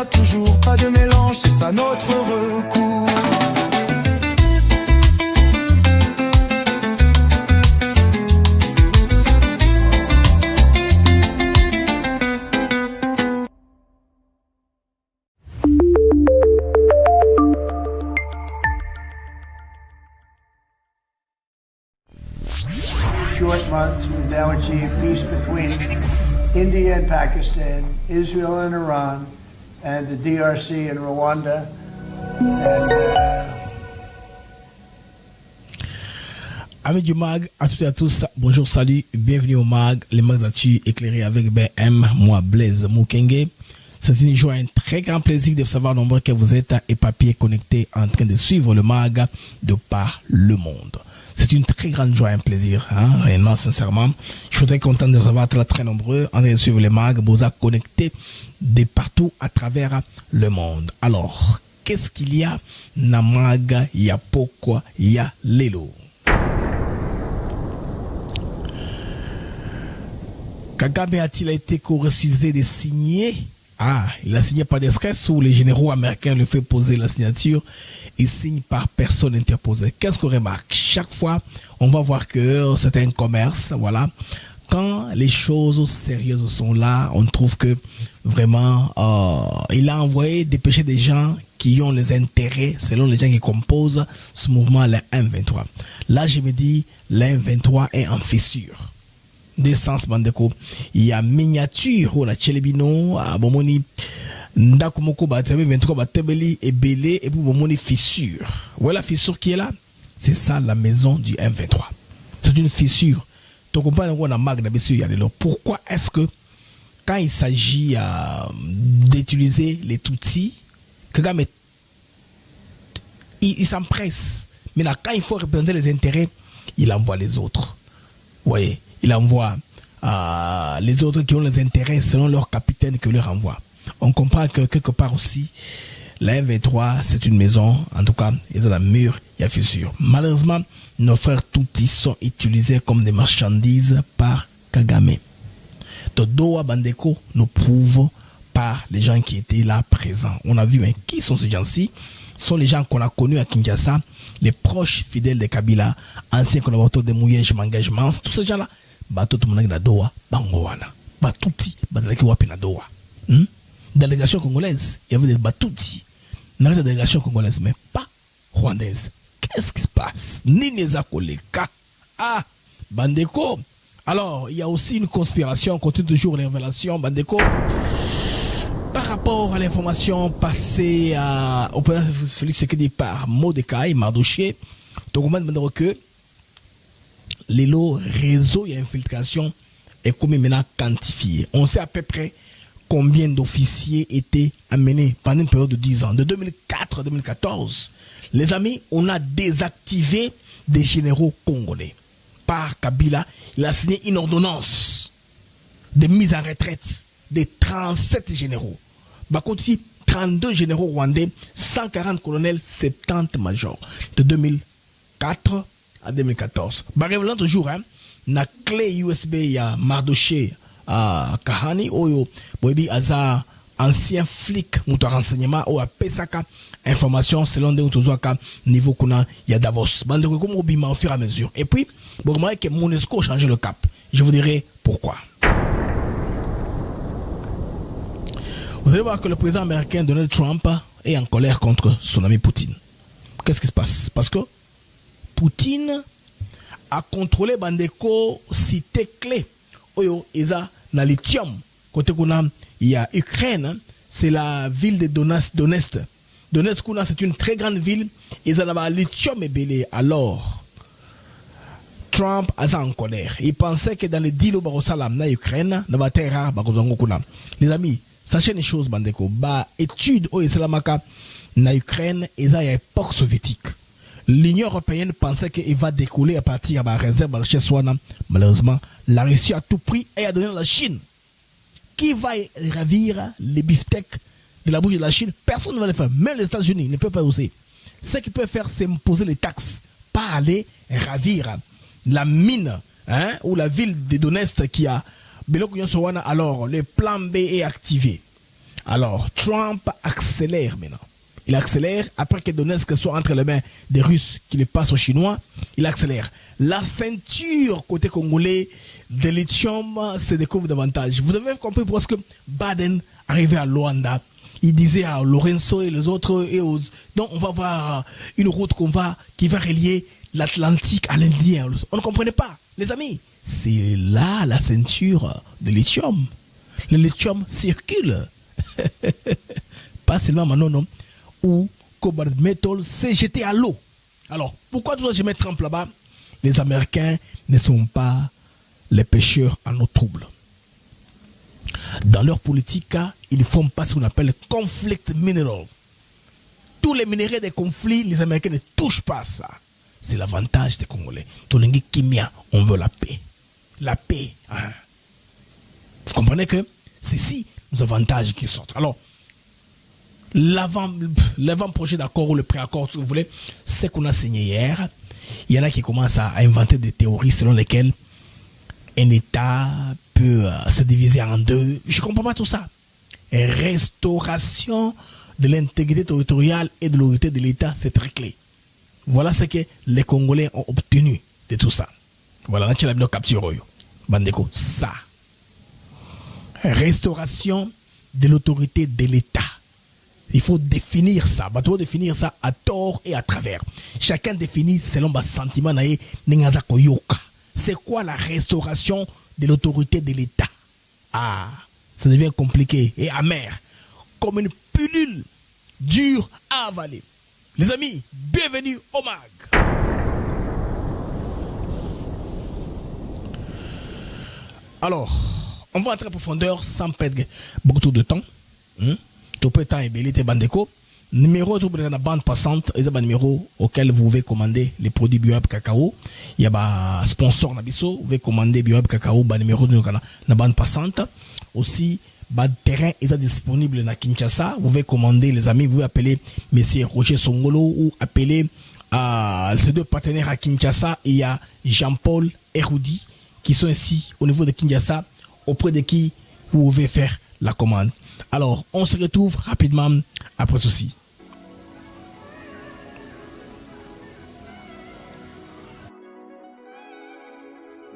pas toujours, pas de mélange, c'est ça notre recours. Short months, we've now achieved peace between India and Pakistan, Israel and Iran, and the DRC and Rwanda. Amis du MAG, à toutes et à tous, bonjour, salut, bienvenue au MAG, les MAG d'actu éclairés avec BM, moi Blaise Mukenge. C'est une joie, un très grand plaisir de savoir nombreux que vous êtes éparpillés, connectés, en train de suivre le MAG de par le monde. C'est une très grande joie, un plaisir, réellement, sincèrement. Je suis très content de vous avoir très, très nombreux en train de suivre le MAG, vous êtes connectés de partout à travers le monde. Alors, qu'est-ce qu'il y a? Na MAG, il y a pourquoi, il y a l'élo. Kagame a-t-il été coercisé de signer? Il a signé par décret où les généraux américains lui font poser la signature. Il signe par personne interposée. Qu'est-ce qu'on remarque? Chaque fois, on va voir que c'est un commerce, voilà. Quand les choses sérieuses sont là, on trouve que vraiment, il a envoyé dépêcher des gens qui ont les intérêts, selon les gens qui composent ce mouvement, le M23. Là, je me dis, le M23 est en fissure. D'essence bandeko, il y a miniature ou la chelebino à bomoni ndakumoko batebe 23 batebeli et belé et puis bomoni fissure. Voilà la fissure qui est là, c'est ça la maison du M23. C'est une fissure. Tu comprends qu'on a marque d'habitude, pourquoi est-ce que quand il s'agit d'utiliser les Tutsis, Kagame il s'empresse, mais là quand il faut représenter les intérêts, il envoie les autres. Vous voyez, il envoie les autres qui ont les intérêts selon leur capitaine qui leur envoie. On comprend que quelque part aussi, la M23, c'est une maison, en tout cas, il y a la mur, il y a fissure. Malheureusement, nos frères Tutsis sont utilisés comme des marchandises par Kagame. Dodoa Bandeko nous prouve par les gens qui étaient là présents. On a vu, mais qui sont ces gens-ci? Ce sont les gens qu'on a connus à Kinshasa, les proches fidèles de Kabila, anciens collaborateurs de Mouyej Mangagements, tous ces gens-là. Bato tout le monde na Doha, Bangoana, Batouti, Bazalaki Wapi na Doha. Délégation congolaise, il y avait des Batouti. Dans la délégation congolaise, mais pas rwandaise. Qu'est-ce qui se passe? Nineza Koleka. Bandeko. Alors, il y a aussi une conspiration, on continue toujours les révélations, Bandeko. Par rapport à l'information passée au président Félix Tshisekedi par Mordecai Mardoché, tu comprends que les lots réseau et infiltration est comme maintenant quantifié. On sait à peu près combien d'officiers étaient amenés pendant une période de 10 ans. De 2004 à 2014, les amis, on a désactivé des généraux congolais. Par Kabila, il a signé une ordonnance de mise en retraite de 37 généraux. Bakoti, 32 généraux rwandais, 140 colonels, 70 majors. De 2004 à 2014. Révélant toujours, na clé USB ya Mardoché à Kahani, Oyo, Boebi Aza, ancien flic, mouton renseignement, ou à Pesaka, information selon des autozoaka, niveau qu'on a, ya Davos. Bande comme au fur et à mesure. Et puis, vous remarquez que Monesco a changé le cap. Je vous dirai pourquoi. Vous allez voir que le président américain Donald Trump est en colère contre son ami Poutine. Qu'est-ce qui se passe? Parce que Poutine a contrôlé Bandeko cité clé. Oyo, Eza, na lithium. Côté qu'on a, il y a Ukraine, c'est la ville de Donetsk. Donetsk, c'est une très grande ville. Eza na lithium et belé. Alors, Trump a en colère. Il pensait que dans les deals au Salam, na Ukraine, na ba terra, les amis, sachez une chose, Bandeko, ba étude au Islamaka, na Ukraine, Eza y a époque soviétique. L'Union européenne pensait qu'il va décoller à partir de la réserve de richesse. Malheureusement, la Russie a tout pris et a donné à la Chine. Qui va ravir les beefsteaks de la bouche de la Chine? Personne ne va le faire. Même les États-Unis ne peuvent pas oser. Ce qu'ils peuvent faire, c'est imposer les taxes. Pas aller ravir la mine ou la ville de Donetsk qui a. Alors, le plan B est activé. Alors, Trump accélère maintenant. Il accélère, après que Donetsk soit entre les mains des Russes qui le passent aux Chinois, il accélère. La ceinture côté congolais de lithium se découvre davantage. Vous avez compris parce que Biden arrivait à Luanda. Il disait à Lorenzo et les autres, donc on va voir une route qui va relier l'Atlantique à l'Indien. On ne comprenait pas. Les amis, c'est là la ceinture de lithium. Le lithium circule. Pas seulement maintenant, non. Où Cobalt Metal s'est jeté à l'eau. Alors, pourquoi dois-je mettre Trump là-bas? Les Américains ne sont pas les pêcheurs en eau trouble. Dans leur politique, ils font pas ce qu'on appelle conflict mineral. Tous les minéraux des conflits, les Américains ne touchent pas à ça. C'est l'avantage des Congolais. Tolengi Kimia, on veut la paix. La paix. Hein? Vous comprenez que c'est ici nos avantages qui sortent. Alors, l'avant-projet d'accord ou le pré-accord, si vous voulez, c'est qu'on a signé hier. Il y en a qui commencent à inventer des théories selon lesquelles un État peut se diviser en deux. Je ne comprends pas tout ça. Restauration de l'intégrité territoriale et de l'autorité de l'État, c'est très clé. Voilà ce que les Congolais ont obtenu de tout ça. Voilà, là, tu l'as mis au capture. Bandeko, ça. Restauration de l'autorité de l'État. Il faut définir ça. Il faut définir ça à tort et à travers. Chacun définit selon son sentiment. C'est quoi la restauration de l'autorité de l'État? Ah, ça devient compliqué et amer. Comme une pilule dure à avaler. Les amis, bienvenue au MAG. Alors, on va entrer en profondeur sans perdre beaucoup de temps. Tout peu de temps et belité bandeko. Numéro de la bande passante, c'est un numéro auquel vous pouvez commander les produits BioHub Cacao. Il y a un sponsor Nabiso, vous pouvez commander BioHub Cacao, numéro de la bande passante. Aussi, le terrain est disponible à Kinshasa. Vous pouvez commander, les amis, vous pouvez appeler M. Roger Songolo ou appeler ces deux partenaires à Kinshasa. Il y a Jean-Paul et Rudy qui sont ici au niveau de Kinshasa, auprès de qui vous pouvez faire la commande. Alors, on se retrouve rapidement après ceci.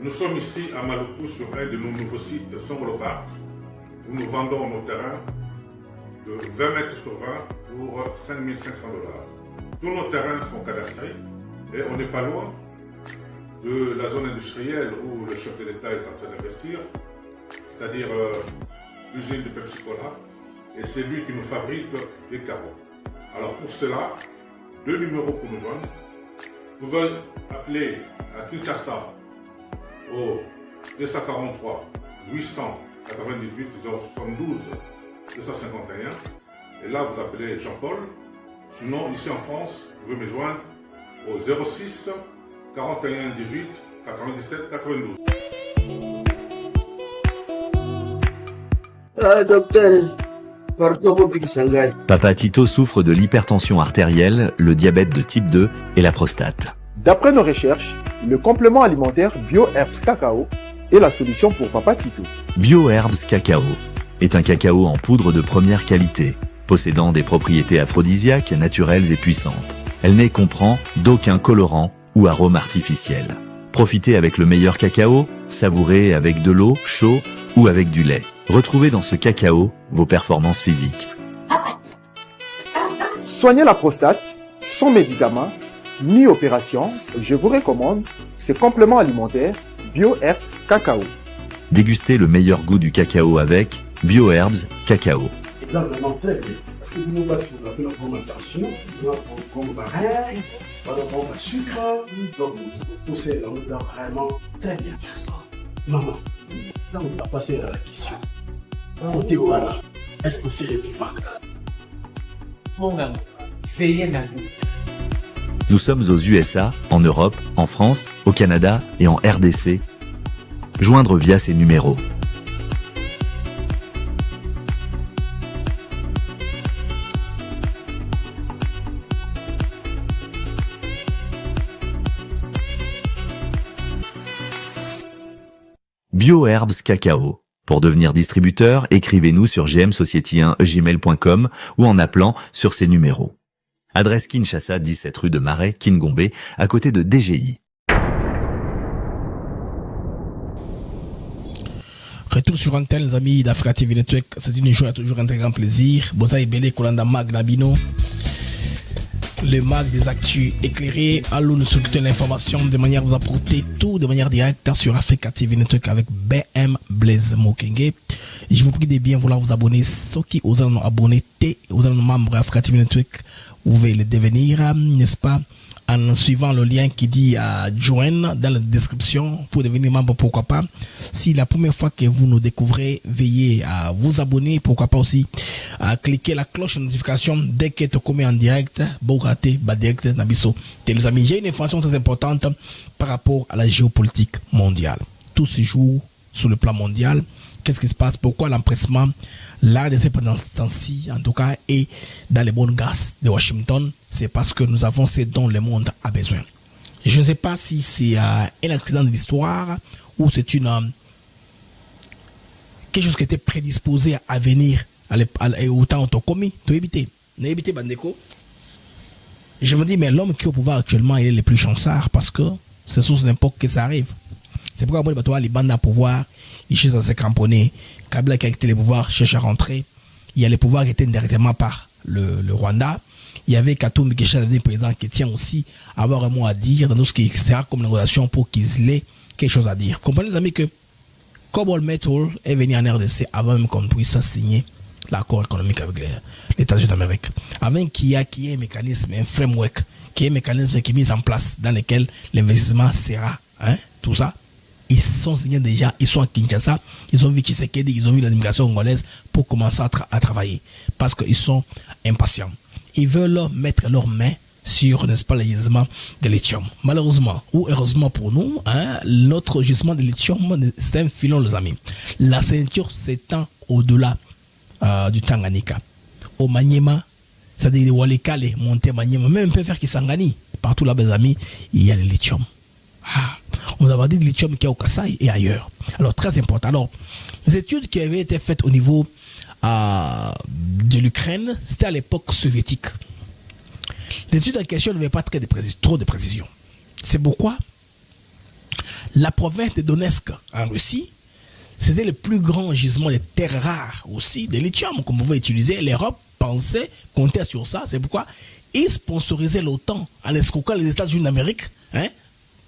Nous sommes ici à Maluku sur un de nos nouveaux sites, Songolo Park, où nous vendons nos terrains de 20 mètres sur 20 pour 5 500 $. Tous nos terrains sont cadastrés et on n'est pas loin de la zone industrielle où le chef de l'État est en train d'investir, c'est-à-dire l'usine de Pepsi Cola, et c'est lui qui nous fabrique des carreaux. Alors pour cela, deux numéros pour nous joindre. Vous pouvez appeler à Kinshasa au 243 898 072 251, et là vous appelez Jean-Paul. Sinon, ici en France, vous pouvez me joindre au 06 41 18 97 92. Docteur, Papa Tito souffre de l'hypertension artérielle, le diabète de type 2 et la prostate. D'après nos recherches, le complément alimentaire BioHerbs Cacao est la solution pour Papa Tito. BioHerbs Cacao est un cacao en poudre de première qualité, possédant des propriétés aphrodisiaques, naturelles et puissantes. Elle ne comprend d'aucun colorant ou arôme artificiel. Profitez avec le meilleur cacao, savourez avec de l'eau, chaud ou avec du lait. Retrouvez dans ce cacao vos performances physiques. Soignez la prostate sans médicaments ni opération. Je vous recommande ces compléments alimentaires BioHerbs Cacao. Dégustez le meilleur goût du cacao avec BioHerbs Cacao. C'est vraiment très bien. Parce que nous, si on appelle la fermentation, nous avons comme baril, on a sucre, donc tout ça, là, nous avons vraiment très bien. Maman, là, on va passer à la question. Côté Ouana, est-ce que c'est les Tivaka? Mon gars, veillez la vie. Nous sommes aux USA, en Europe, en France, au Canada et en RDC. Joindre via ces numéros. BioHerbs Cacao, Pour devenir distributeur, écrivez-nous sur gmsociety1gmail.com ou en appelant sur ces numéros. Adresse Kinshasa, 17 rue de Marais, Kingombe, à côté de DGI. Retour sur antenne, les amis d'Africa TV Network. C'est une joie, toujours un très grand plaisir. Boza Ebele, Kolanda Mag Nabino. Le mag des actus éclairés. Allô, nous souhaitons l'information de manière à vous apporter tout de manière directe sur Africa TV Network avec BM Blaise Mokenge. Je vous prie de bien vouloir vous abonner. Ceux qui osent nous abonner, vous êtes membre Africa TV Network, vous pouvez le devenir, n'est-ce pas, en suivant le lien qui dit à join dans la description pour devenir membre, pourquoi pas. Si la première fois que vous nous découvrez, veillez à vous abonner, pourquoi pas aussi à cliquer la cloche de notification dès que tu commets en direct, raté, direct Nabiso. Les amis, j'ai une information très importante par rapport à la géopolitique mondiale. Tout se joue sur le plan mondial. Qu'est-ce qui se passe? Pourquoi l'empressement? L'ARDC pendant ce temps-ci, en tout cas, est dans les bonnes grâces de Washington. C'est parce que nous avons ce dont le monde a besoin. Je ne sais pas si c'est un accident de l'histoire ou c'est quelque chose qui était prédisposé à venir au temps où tu as commis. Tu as évité, Bandeko. Je me dis, mais l'homme qui est au pouvoir actuellement, il est le plus chancard parce que c'est sous une époque que ça arrive. C'est pourquoi les bandes à pouvoir, ils cherchent à se cramponner. Kabila qui a quitté le pouvoir cherche à rentrer. Il y a les pouvoirs qui étaient directement par le Rwanda. Il y avait Katumbi qui cherche à devenir président, qui tient aussi à avoir un mot à dire dans tout ce qui sera comme négociation pour qu'ils aient quelque chose à dire. Comprenez les amis que Cobalt Metal est venu en RDC avant même qu'on puisse signer l'accord économique avec les États-Unis d'Amérique. Avant qu'il y ait un mécanisme, un framework, qu'il y ait un mécanisme qui est mis en place dans lequel l'investissement sera, tout ça. Ils sont signés déjà, ils sont à Kinshasa, ils ont vu Tshisekedi, ils ont vu l'immigration congolaise pour commencer à travailler. Parce qu'ils sont impatients. Ils veulent mettre leurs mains sur, n'est-ce pas, le gisement de lithium. Malheureusement, ou heureusement pour nous, notre gisement de lithium, c'est un filon, les amis. La ceinture s'étend au-delà du Tanganyika. Au Maniema, c'est-à-dire les Walikale, monter Maniema, même un peu faire Kisangani. Partout là, mes amis, il y a le lithium. On a dit de lithium qui est au Kasaï et ailleurs. Alors, très important. Alors, les études qui avaient été faites au niveau de l'Ukraine, c'était à l'époque soviétique. Les études en question n'avaient pas trop de précision. C'est pourquoi la province de Donetsk en Russie, c'était le plus grand gisement de terres rares aussi, de lithium qu'on pouvait utiliser. L'Europe pensait, comptait sur ça. C'est pourquoi ils sponsorisaient l'OTAN en escroquant les États-Unis d'Amérique,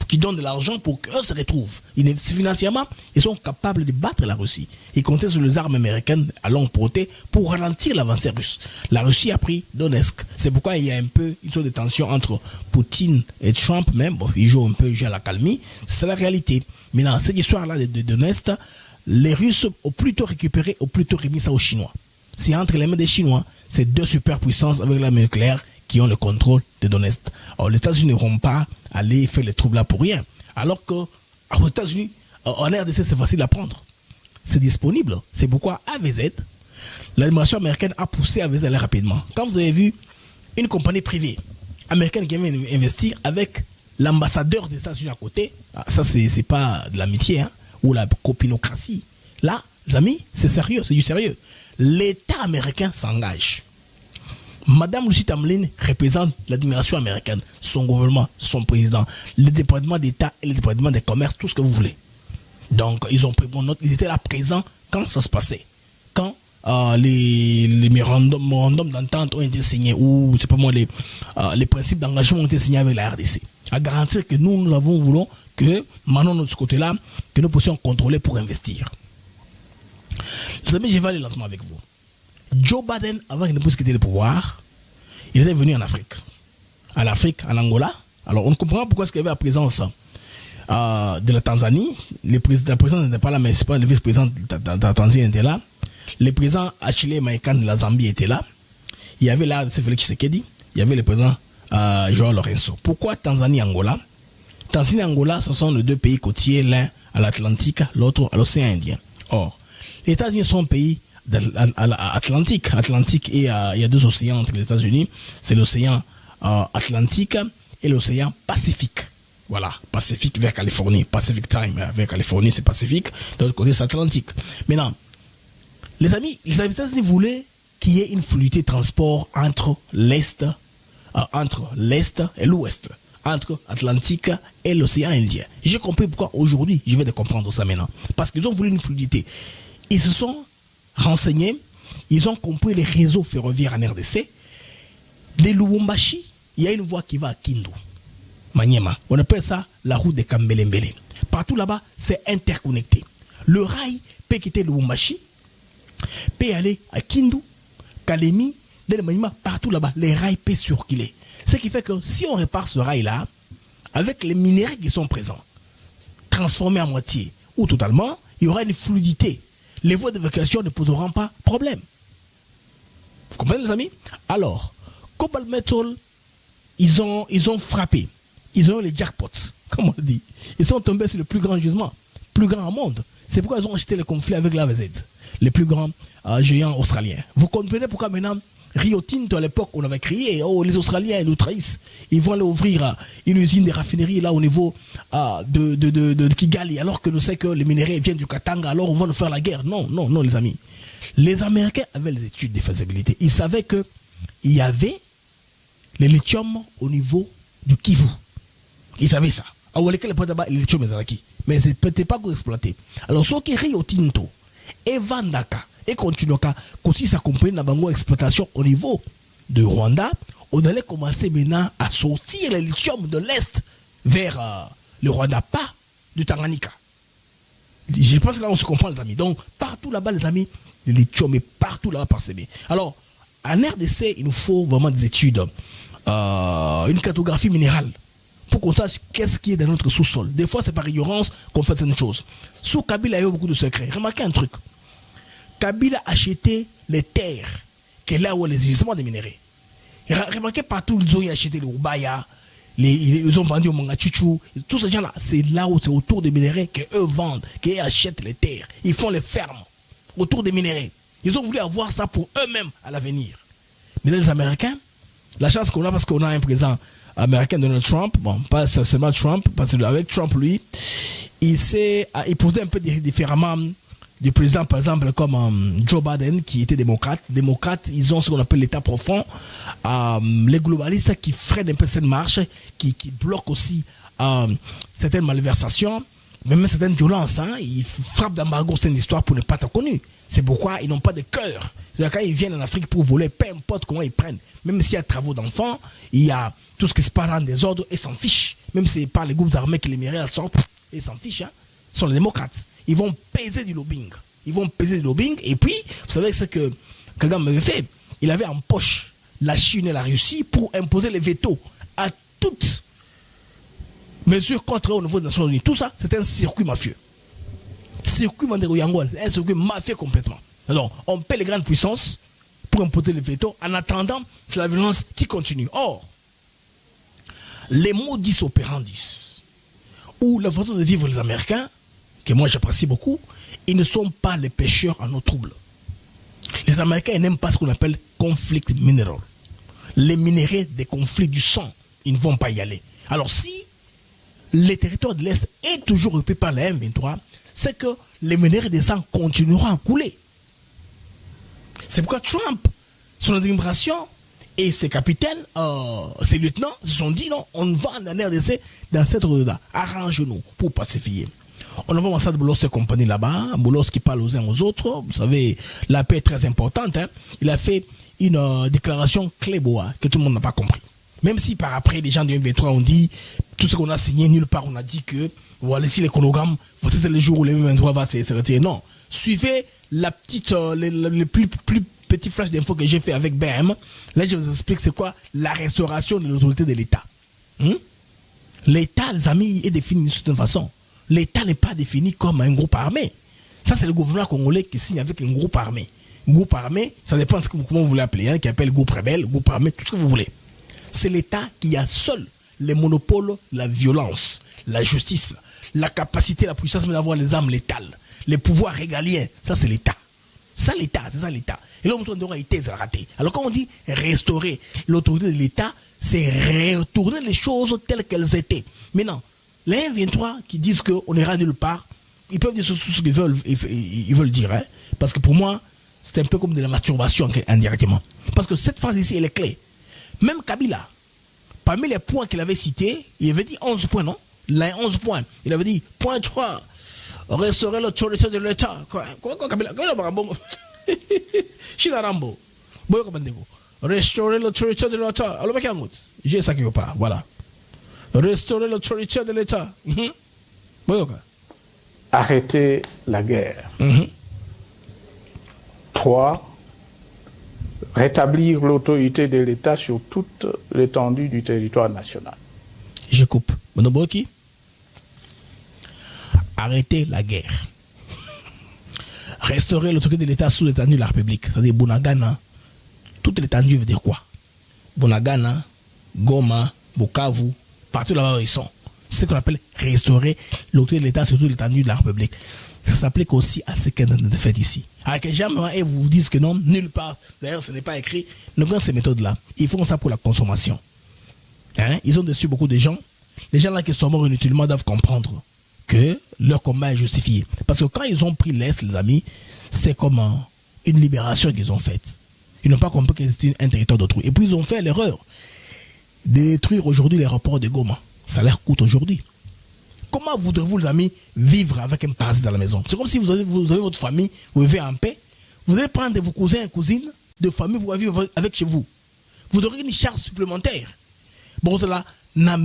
qui donnent de l'argent pour qu'eux se retrouvent. Financièrement, ils sont capables de battre la Russie. Ils comptaient sur les armes américaines à longue portée pour ralentir l'avancée russe. La Russie a pris Donetsk. C'est pourquoi il y a un peu une sorte de tension entre Poutine et Trump même. Bon, ils jouent un peu à la calmie. C'est la réalité. Maintenant, cette histoire-là de Donetsk, les Russes ont plutôt récupéré, ont plutôt remis ça aux Chinois. C'est entre les mains des Chinois. C'est deux superpuissances avec l'arme nucléaire qui ont le contrôle de Donetsk. Alors, les États-Unis ne vont pas aller faire les troubles là pour rien. Alors qu'aux États-Unis, en RDC, c'est facile à prendre. C'est disponible. C'est pourquoi AVZ, l'administration américaine a poussé AVZ à aller rapidement. Quand vous avez vu une compagnie privée américaine qui vient investir avec l'ambassadeur des États-Unis à côté, ça, c'est pas de l'amitié ou la copinocratie. Là, les amis, c'est sérieux, c'est du sérieux. L'État américain s'engage. Madame Lucie Tamlin représente l'administration américaine, son gouvernement, son président, le département d'État et le département des commerces, tout ce que vous voulez. Donc, ils ont pris bonne note, ils étaient là présents quand ça se passait. Quand les mémorandums d'entente ont été signés, ou c'est pas moi, les principes d'engagement ont été signés avec la RDC. À garantir que nous voulons que, maintenant de ce côté-là, que nous puissions contrôler pour investir. Les amis, je vais aller lentement avec vous. Joe Biden, avant qu'il ne puisse quitter le pouvoir, il était venu en Afrique. En Afrique, en Angola. Alors, on ne comprend pas pourquoi il y avait la présence de la Tanzanie. Le président n'était pas là, mais c'est pas le vice-président de la Tanzanie était là. Le président Achille Maïkan de la Zambie était là. Il y avait là, c'est Félix Tshisekedi. Il y avait le président Joao Lorenzo. Pourquoi Tanzanie et Angola? Tanzanie et Angola, ce sont les deux pays côtiers, l'un à l'Atlantique, l'autre à l'océan Indien. Or, les États-Unis sont un pays Atlantique, et il y a deux océans entre les États-Unis, c'est l'océan Atlantique et l'océan Pacifique. Voilà, Pacifique vers Californie. Pacific Time vers Californie, c'est Pacifique. De l'autre côté, c'est Atlantique. Maintenant, les amis, les États-Unis voulaient qu'il y ait une fluidité de transport entre l'Est et l'Ouest, entre Atlantique et l'océan Indien. J'ai compris pourquoi aujourd'hui, je vais de comprendre ça maintenant. Parce qu'ils ont voulu une fluidité. Ils se sont renseignés, ils ont compris les réseaux ferroviaires en RDC. De Lubumbashi, il y a une voie qui va à Kindu, Maniema. On appelle ça la route de Kambelembele. Partout là-bas, c'est interconnecté. Le rail peut quitter Lubumbashi, peut aller à Kindu, Kalemi, Maniema, partout là-bas, les rails peuvent circuler. Ce qui fait que si on répare ce rail-là, avec les minéraux qui sont présents, transformés à moitié ou totalement, il y aura une fluidité. Les voies d'évacuation ne poseront pas problème. Vous comprenez les amis? Alors, Cobalt Metal, ils ont frappé. Ils ont eu les jackpots, comme on dit. Ils sont tombés sur le plus grand gisement, plus grand au monde. C'est pourquoi ils ont acheté le conflit avec l'AVZ, les plus grands géants australiens. Vous comprenez pourquoi maintenant Rio Tinto, à l'époque, on avait crié, oh, les Australiens, ils nous trahissent. Ils vont aller ouvrir une usine de raffinerie là au niveau de Kigali, alors que nous savons que les minéraux viennent du Katanga, alors on va nous faire la guerre. Non, non, non, les amis. Les Américains avaient les études de faisabilité. Ils savaient qu'il y avait le lithium au niveau du Kivu. Ils savaient ça. Mais c'est peut-être pas exploité. Alors, ce qui est Rio Tinto et Vandaka, et continue à aussi s'accompagner dans une exploitation au niveau de Rwanda, on allait commencer maintenant à sortir le lithium de l'Est vers le Rwanda, pas du Tanganyika. Je pense que là on se comprend les amis. Donc partout là-bas les amis, le lithium est partout là-bas parsemé. Alors en RDC, il nous faut vraiment des études, une cartographie minérale pour qu'on sache qu'est-ce qui est dans notre sous-sol. Des fois c'est par ignorance qu'on fait certaines choses. Sous Kabila il y a eu beaucoup de secrets. Remarquez un truc. Kabila a acheté les terres qui est là où les gisements des minéraux. Remarquez partout, ils ont acheté les Ubaya, ils ont vendu au Mangachuchu, tous ces gens-là, c'est là où c'est autour des minéraux qu'eux vendent, qu'eux achètent les terres. Ils font les fermes autour des minéraux. Ils ont voulu avoir ça pour eux-mêmes à l'avenir. Mais les Américains, la chance qu'on a parce qu'on a un président américain, Donald Trump, bon, pas seulement Trump, parce qu'avec Trump, lui, il posait un peu différemment du président, par exemple, comme Joe Biden, qui était démocrate. Démocrates, ils ont ce qu'on appelle l'état profond. Les globalistes qui freinent un peu cette marche, qui bloquent aussi certaines malversations, même certaines violences. Hein, ils frappent d'embargo, c'est une histoire pour ne pas être connu. C'est pourquoi ils n'ont pas de cœur. C'est-à-dire quand ils viennent en Afrique pour voler, peu importe comment ils prennent, même s'il y a travaux d'enfants, il y a tout ce qui se passe en désordre, ils s'en fichent. Même si c'est pas les groupes armés qui les méritent, ils s'en fichent. Hein. Ce sont les démocrates. Ils vont peser du lobbying. Et puis, vous savez ce que Kagame avait fait. Il avait en poche la Chine et la Russie pour imposer les vétos à toutes mesures contre au niveau des Nations Unies. Tout ça, c'est un circuit mafieux. Circuit Mandéro-Yangol, un circuit mafieux complètement. Alors, on paie les grandes puissances pour imposer les vétos. En attendant, c'est la violence qui continue. Or, les modus operandis, ou la façon de vivre les Américains, que moi j'apprécie beaucoup, ils ne sont pas les pêcheurs en eau trouble. Les Américains n'aiment pas ce qu'on appelle conflict mineral. Les minéraux des conflits du sang, ils ne vont pas y aller. Alors si les territoires de l'Est est toujours occupé par la M23, c'est que les minéraux des sang continueront à couler. C'est pourquoi Trump, son administration et ses capitaines, ses lieutenants se sont dit non, on va en RDC dans cette route-là. Arrange-nous pour pacifier. On a l'ambassade de Boulos et compagnie là-bas, Boulos qui parle aux uns aux autres. Vous savez, la paix est très importante. Hein. Il a fait une déclaration clé-bois que tout le monde n'a pas compris. Même si par après, les gens du M23 ont dit tout ce qu'on a signé, nulle part on a dit que voilà, si les chronogrammes, c'était le jour où le M23 va se retirer. Non. Suivez la petite, le plus petit flash d'infos que j'ai fait avec BM. Là, je vous explique c'est quoi la restauration de l'autorité de l'État. L'État, les amis, est défini d'une certaine façon. L'État n'est pas défini comme un groupe armé. Ça, c'est le gouvernement congolais qui signe avec un groupe armé. Groupe armé, ça dépend de comment vous voulez appeler, hein, qui appelle groupe rebelle, groupe armé, tout ce que vous voulez. C'est l'État qui a seul les monopoles, la violence, la justice, la capacité, la puissance même d'avoir les armes létales, les pouvoirs régaliens. Ça, c'est l'État. Ça, l'État, c'est ça l'État. Et là, on doit été raté. Alors, quand on dit restaurer l'autorité de l'État, c'est retourner les choses telles qu'elles étaient. Maintenant, les M23 qui disent qu'on ira nulle part, ils peuvent dire tout ce qu'ils veulent, ils veulent dire. Hein? Parce que pour moi, c'est un peu comme de la masturbation indirectement. Parce que cette phrase ici, elle est clé. Même Kabila, parmi les points qu'il avait cités, il avait dit 11 points, non? Les 11 points. Il avait dit, point 3, restaurer l'autorité de l'État. Quoi, Kabila? Chidarambo. Restaurer l'autorité de l'État. Alors, j'ai ça quelque part. Voilà. Restaurer l'autorité de l'État. Arrêter la guerre. 3. Rétablir l'autorité de l'État sur toute l'étendue du territoire national. Je coupe. Monoboki. Arrêter la guerre. Restaurer l'autorité de l'État sous l'étendue de la République. C'est-à-dire Bunagana. Toute l'étendue veut dire quoi? Bunagana, Goma, Bukavu, partout là-bas où ils sont. C'est ce qu'on appelle restaurer l'autorité de l'État sur toute l'étendue de la République. Ça s'applique aussi à ce qu'on a fait ici. Avec les gens, ils vous disent que non, nulle part. D'ailleurs, ce n'est pas écrit. Nous avons ces méthodes-là. Ils font ça pour la consommation. Hein? Ils ont dessus beaucoup de gens. Les gens là qui sont morts inutilement doivent comprendre que leur combat est justifié. Parce que quand ils ont pris l'Est, les amis, c'est comme une libération qu'ils ont faite. Ils n'ont pas compris que c'était un territoire d'autrui. Et puis ils ont fait l'erreur de détruire aujourd'hui l'aéroport de Goma. Ça leur coûte aujourd'hui. Comment voudrez-vous, les amis, vivre avec un parasite dans la maison? C'est comme si vous avez votre famille, vous vivez en paix. Vous allez prendre vos cousins et cousines de famille pour vivre avec chez vous. Vous aurez une charge supplémentaire. Bon, cela, la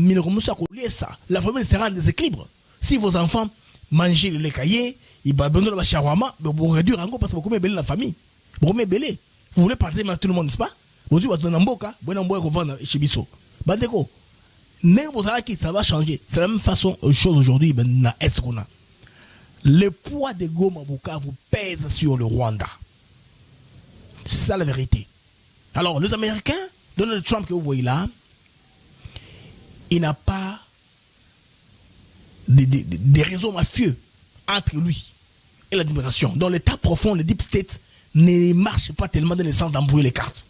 famille sera en déséquilibre. Si vos enfants mangent le lait caillé, ils vont donner le shawarma, vous réduire encore parce que vous commettez la famille. Vous commettez vous voulez partager avec tout le monde, n'est-ce pas? Vous dites, vous avez chez Bisso. Bandeko. Ça va changer. C'est la même façon, chose aujourd'hui, est-ce qu'on a le poids de Goma Bukavu pèse sur le Rwanda. C'est ça la vérité. Alors, les Américains, Donald Trump que vous voyez là, il n'a pas des réseaux mafieux entre lui et l'administration. Dans l'état profond, le Deep State ne marche pas tellement dans le sens d'embrouiller les cartes.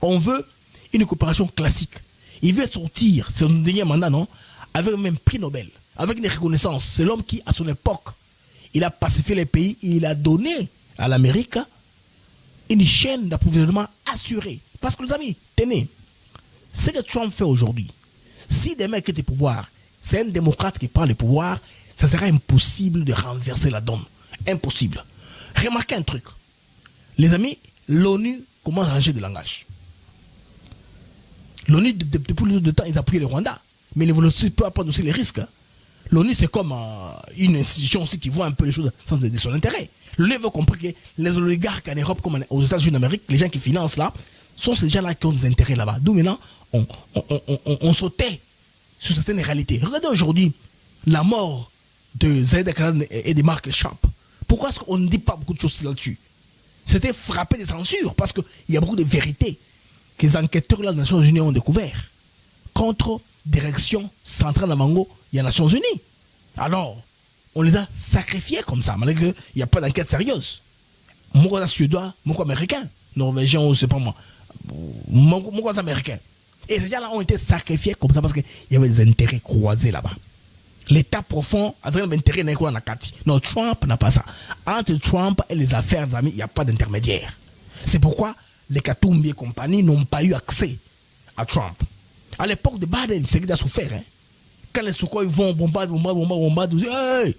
On veut une coopération classique. Il veut sortir, c'est son dernier mandat, non? Avec même prix Nobel, avec une reconnaissance. C'est l'homme qui, à son époque, il a pacifié les pays et il a donné à l'Amérique une chaîne d'approvisionnement assurée. Parce que les amis, tenez, ce que Trump fait aujourd'hui, si demain il quitte le pouvoir, c'est un démocrate qui prend le pouvoir, ça sera impossible de renverser la donne. Impossible. Remarquez un truc. Les amis, l'ONU commence à changer de langage. L'ONU, depuis plus de temps, ils appuient le Rwanda. Mais l'évolution peut apprendre aussi les risques. L'ONU, c'est comme une institution aussi qui voit un peu les choses sans de son intérêt. L'ONU veut comprendre que les oligarques en Europe, comme aux États-Unis d'Amérique, les gens qui financent là, sont ces gens-là qui ont des intérêts là-bas. D'où maintenant, on se tait sur certaines réalités. Regardez aujourd'hui la mort de Zaid Akalan et de Mark Sharp. Pourquoi est-ce qu'on ne dit pas beaucoup de choses là-dessus? C'était frappé de censure parce qu'il y a beaucoup de vérités que les enquêteurs là, des Nations Unies ont découvert contre direction centrale à Mango, il y a les Nations Unies. Alors, on les a sacrifiés comme ça, malgré qu'il n'y a pas d'enquête sérieuse. Moi, suédois, moi, américain, norvégien, je ne sais pas moi, moi, américain. Et ces gens-là ont été sacrifiés comme ça parce qu'il y avait des intérêts croisés là-bas. L'état profond, l'intérêt n'est quoi dans la carte. Non, Trump n'a pas ça. Entre Trump et les affaires, les amis, il n'y a pas d'intermédiaire. C'est pourquoi les Katumbi et compagnie n'ont pas eu accès à Trump. À l'époque de Biden, c'est qu'il a souffert. Hein. Quand les Sukhoi vont bombarder, hey!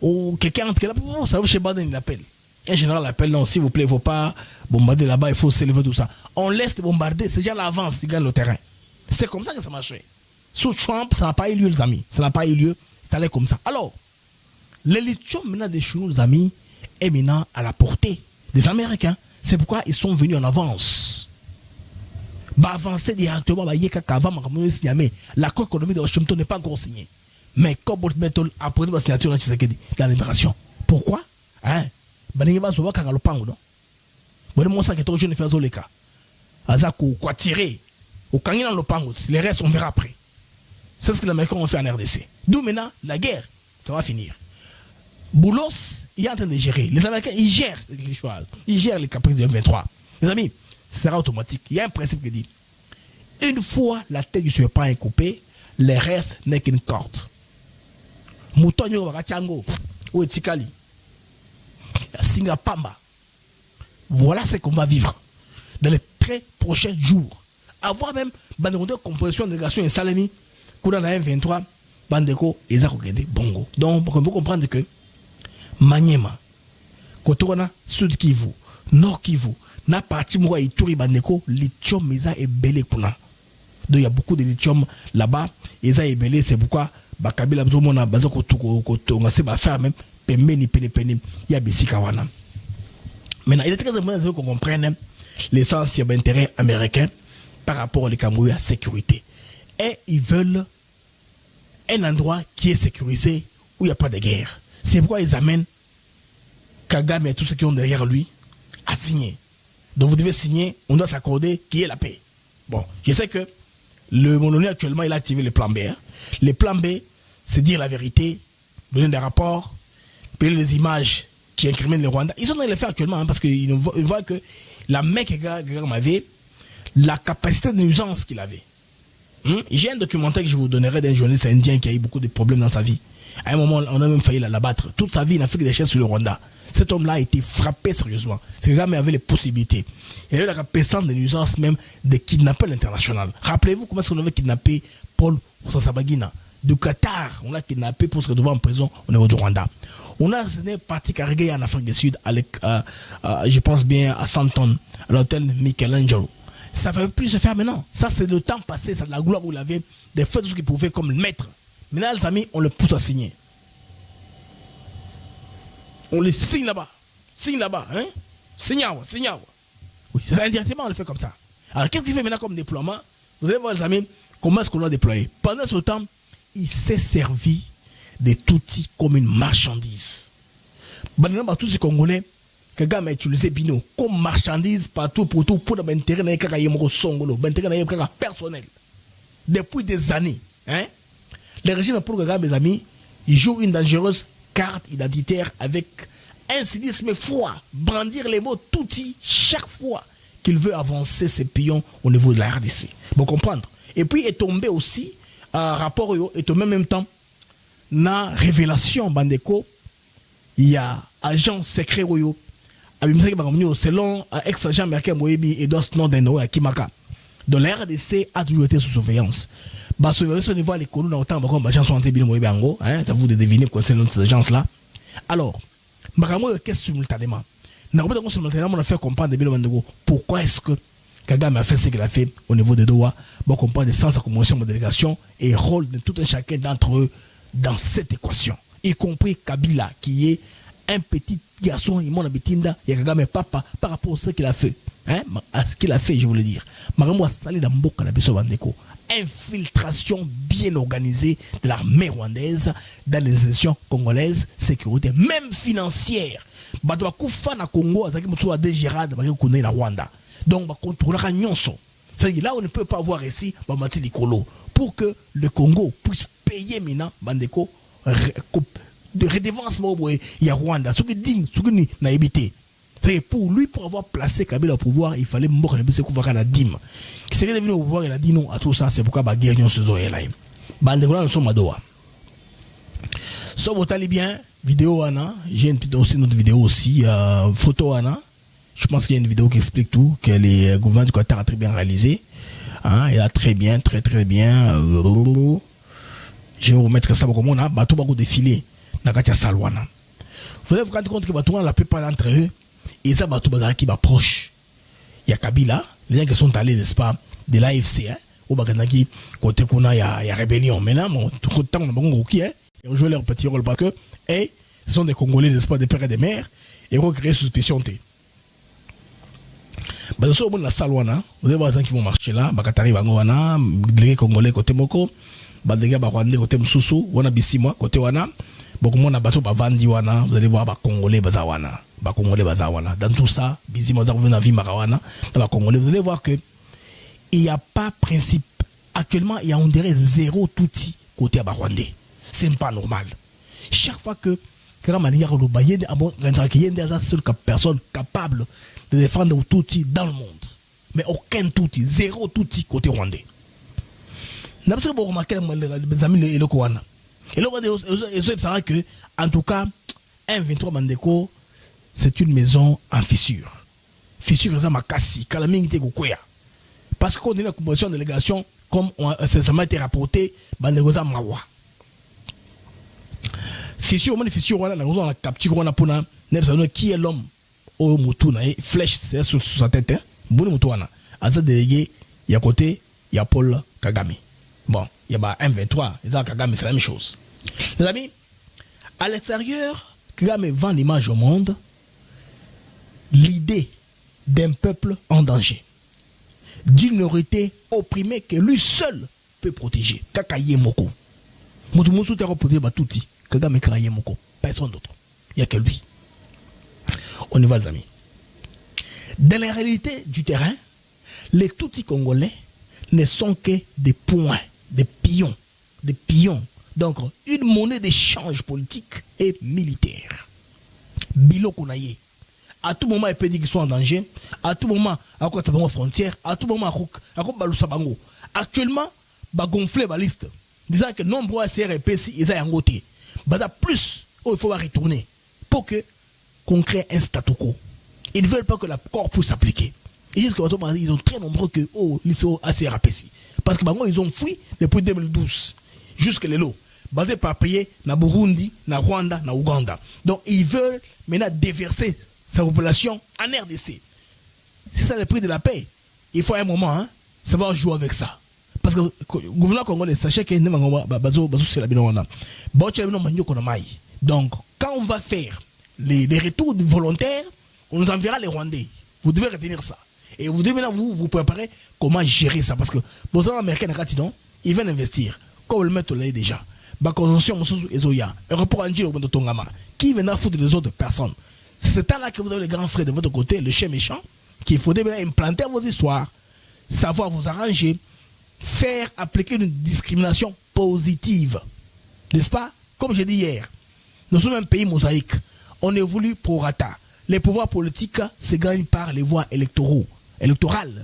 Ou quelqu'un entre là, ça va chez Biden, il appelle. Un général appelle, non, s'il vous plaît, il ne faut pas bombarder là-bas, il faut s'élever, tout ça. On laisse bombarder, ces gens-là avancent, ils gagnent le terrain. C'est comme ça que ça marchait. Sous Trump, ça n'a pas eu lieu, les amis. Ça n'a pas eu lieu, c'est allé comme ça. Alors, le lithium maintenant des chez nous, les amis, est maintenant à la portée des Américains. C'est pourquoi ils sont venus en avance. Avancer directement, l'accord économique de Washington n'est pas encore signé. Mais comme après la signature de la libération. Pourquoi? Hein? Les reste, on verra après. C'est ce que les Américains ont fait en RDC. D'où maintenant, la guerre, ça va finir. Boulos, il est en train de gérer. Les Américains, ils gèrent les choix. Ils gèrent les caprices de M23. Les amis, ce sera automatique. Il y a un principe qui dit, une fois la tête du serpent est coupée, le reste n'est qu'une corde. Moutonyo Wakachango, ou Etikali, Singapamba. Voilà ce qu'on va vivre dans les très prochains jours. Avoir même de composition de délégation et Salami, Kouda na M23, Bandeko, et Zakogede, Bongo. Donc, on peut comprendre que Maniema, Kotorana, Sud Kivu, Nord Kivu, na parti Moua Ituri Bandeko, lithium, Mesa et Belé Kuna. Donc, il y a beaucoup de lithium là-bas, et ça est belé, c'est pourquoi Bakabila Bzomona, Bazoko, on va se faire même, Pemeni, Penepeni, Yabisi Kawana. Maintenant, il est très important qu'on comprenne l'essence d'intérêt américain par rapport à Cameroun à sécurité. Et ils veulent un endroit qui est sécurisé où il n'y a pas de guerre. C'est pourquoi ils amènent Kagame et tous ceux qui ont derrière lui à signer. Donc vous devez signer, on doit s'accorder qu'il y ait la paix. Bon, je sais que le Mononi actuellement il a activé le plan B. Hein. Le plan B, c'est dire la vérité, donner des rapports, payer les images qui incriminent le Rwanda. Ils sont en train de le faire actuellement hein, parce qu'ils voient que la main que Kagame avait, la capacité de nuisance qu'il avait. J'ai un documentaire que je vous donnerai d'un journaliste indien qui a eu beaucoup de problèmes dans sa vie. À un moment, on a même failli l'abattre. Toute sa vie, il n'a fait que des choses sur le Rwanda. Cet homme-là a été frappé sérieusement. Ce gars avait les possibilités. Il avait la capacité de nuisance même de kidnapper l'international. Rappelez-vous comment est-ce qu'on avait kidnappé Paul Oussasabagina du Qatar. On l'a kidnappé pour se retrouver en prison au niveau du Rwanda. On a parti carrément en Afrique du Sud, avec, je pense bien à Santon, à l'hôtel Michelangelo. Ça ne peut plus se faire maintenant. Ça, c'est le temps passé, c'est de la gloire où il avait des faits, tout ce qu'il pouvait comme le maître. Maintenant, les amis, on le pousse à signer. On le signe là-bas. Signe là-bas. Hein? Signe. Oui, c'est indirectement, on le fait comme ça. Alors, qu'est-ce qu'il fait maintenant comme déploiement? Vous allez voir, les amis, comment est-ce qu'on l'a déployé. Pendant ce temps, il s'est servi des Tutsis comme une marchandise. Maintenant, tous ces Congolais, Kagame a utilisé Bino comme marchandise partout pour l'intérêt personnel. Depuis des années, hein? Le régime pour Kagame, mes amis, il joue une dangereuse carte identitaire avec un cynisme froid, brandir les mots Tutsi chaque fois qu'il veut avancer ses pions au niveau de la RDC. Vous comprenez? Et puis, il est tombé aussi, rapport, et au même temps, na révélation, Bandeko, il y a agent secret, selon ex-agent américain Moebi Edward Snowden à Kimaka. Donc la RDC a toujours été sous surveillance. Bah, surveillance au niveau de l'économie, autant comme agent santé bien Moebi Ango, hein, ça vous de deviner concernant ces agences-là. Alors, Maramo qu'est-ce simultanément. N'a-t-on simultanément on a fait comprendre pourquoi est-ce que Kagame a fait ce qu'il a fait au niveau de Doha, pour comprendre les sens de commotion de délégation et rôle de tout un chacun d'entre eux dans cette équation, y compris Kabila qui est un petit garçon, il m'a habitinda, il y a Kagame papa par rapport à ce qu'il a fait. Hein? À ce qu'il a fait, je voulais dire. Maramo a salé dans Mboka na Biso Bandeko. Infiltration bien organisée de l'armée rwandaise dans les institutions congolaises, sécurité, même financière. Bato kufa na Congo, azaki mutu a dégérade, ba connaît la Rwanda. Donc ba contrôlera nyonso. C'est là on ne peut pas voir ici ba mati likolo pour que le Congo puisse payer maintenant Bandeko de redevance il y a Rwanda ce qui dit ce qui n'a évité. C'est pour lui pour avoir placé Kabila au pouvoir, il fallait mort ne se couvrir la dîme. Qui serait devenu au pouvoir, il a dit non à tout ça, c'est pourquoi ba guerre non se zoé là. Bandeko là nous sommes à Doha. So vous allez bien vidéo Anna, j'ai une aussi notre vidéo aussi photo Anna. Je pense qu'il y a une vidéo qui explique tout, que le gouvernement du Qatar a très bien réalisé. Hein, il a très bien. Je vais vous mettre ça comme on a bateau beaucoup défilé dans Katia Salwana. Vous allez vous rendre compte que bateau la plupart d'entre eux, et ça bateau qui va proche. Il y a Kabila, les gens qui sont allés, n'est-ce pas, de l'AFC, hein, au Baganaki, côté qu'on a, il y a rébellion. Maintenant, bon, tout le temps, on a bon rookie, hein, et on joue leur petit rôle parce que, et ce sont des Congolais, n'est-ce pas, des pères et des mères, et on crée suspicion. Bah, au monde la Salwana, vous allez voir les gens qui vont marcher là, Bakatari Bangoana, les Congolais côté Moko, les gars Rwandais côté Msusu, Wana Bissimwa côté Wana, beaucoup de monde a bateau Bavandi Wana, vous allez voir Congolais Bazawana, Congolais Bazawana. Dans tout ça, Bissimwa Zarvena dans vie Marawana, dans Congolais, vous allez voir que il n'y a pas principe. Actuellement, il y a on dirait zéro Tutsi côté Rwandais. C'est pas normal. Chaque fois que il y a des seule personne capable de défendre les Tutsis dans le monde. Mais aucun Tutsi, zéro Tutsi côté rwandais. N'a pas remarqué les amis et le Koana. Et là, on va que, en tout cas, M23 Bandeko, c'est une maison en fissure. Fissure, c'est ma cassi, calamité Gokoya. Parce qu'on est dans la composition de délégation, comme ça m'a été rapporté, Bandeko Mawa. Fissure, on a la capture, on a pour qui est l'homme au Moutouna, flèche, c'est sur sa tête, bon Moutouana. À ça délégué, il y a côté, il y a Paul Kagame. Bon, il y a M23, les Kagame, c'est la même chose. Les amis, à l'extérieur, Kagame vend l'image au monde, l'idée d'un peuple en danger, d'une minorité opprimée que lui seul peut protéger. Kakaye Moko. Moutoumousou te reposer Batouti. Kagame Kakaye Moko. Personne d'autre. Il n'y a que lui. On y va, les amis. Dans la réalité du terrain, les Tutsis congolais ne sont que des points, des pions. Des pions. Donc, une monnaie d'échange politique et militaire. Bilo Kounaye. À tout moment, il peut dire qu'ils sont en danger. À tout moment, à quoi ça va aux frontières. À tout moment, à quoi balousa bango. Actuellement, bah gonfler la liste. Disant que nombreux CRP, ils ont un côté. Bah plus, il faut retourner. Pour que qu'on crée un statu quo. Ils ne veulent pas que la corps puisse s'appliquer. Ils disent qu'ils sont très nombreux que l'ISO ACRPC. Parce que bango, ils ont fui depuis 2012. Jusque les lots. Basé par payer na Burundi, na Rwanda, na Ouganda. Donc ils veulent maintenant déverser sa population en RDC. C'est ça le prix de la paix. Il faut un moment, ça va jouer avec ça. Parce que le gouvernement congolais, sachez que donc, quand on va faire les retours volontaires, on nous enverra les Rwandais. Vous devez retenir ça. Et vous devez vous préparer comment gérer ça. Parce que les Américains, ils viennent investir. Comme le mettre là déjà. Qui viendra foutre les autres personnes? C'est ce temps-là que vous avez les grands frères de votre côté, le chien méchant, qu'il faudrait bien implanter vos histoires, savoir vous arranger, faire appliquer une discrimination positive. N'est-ce pas? Comme j'ai dit hier, nous sommes un pays mosaïque. On évolue pro rata. Les pouvoirs politiques se gagnent par les voies électorales. Les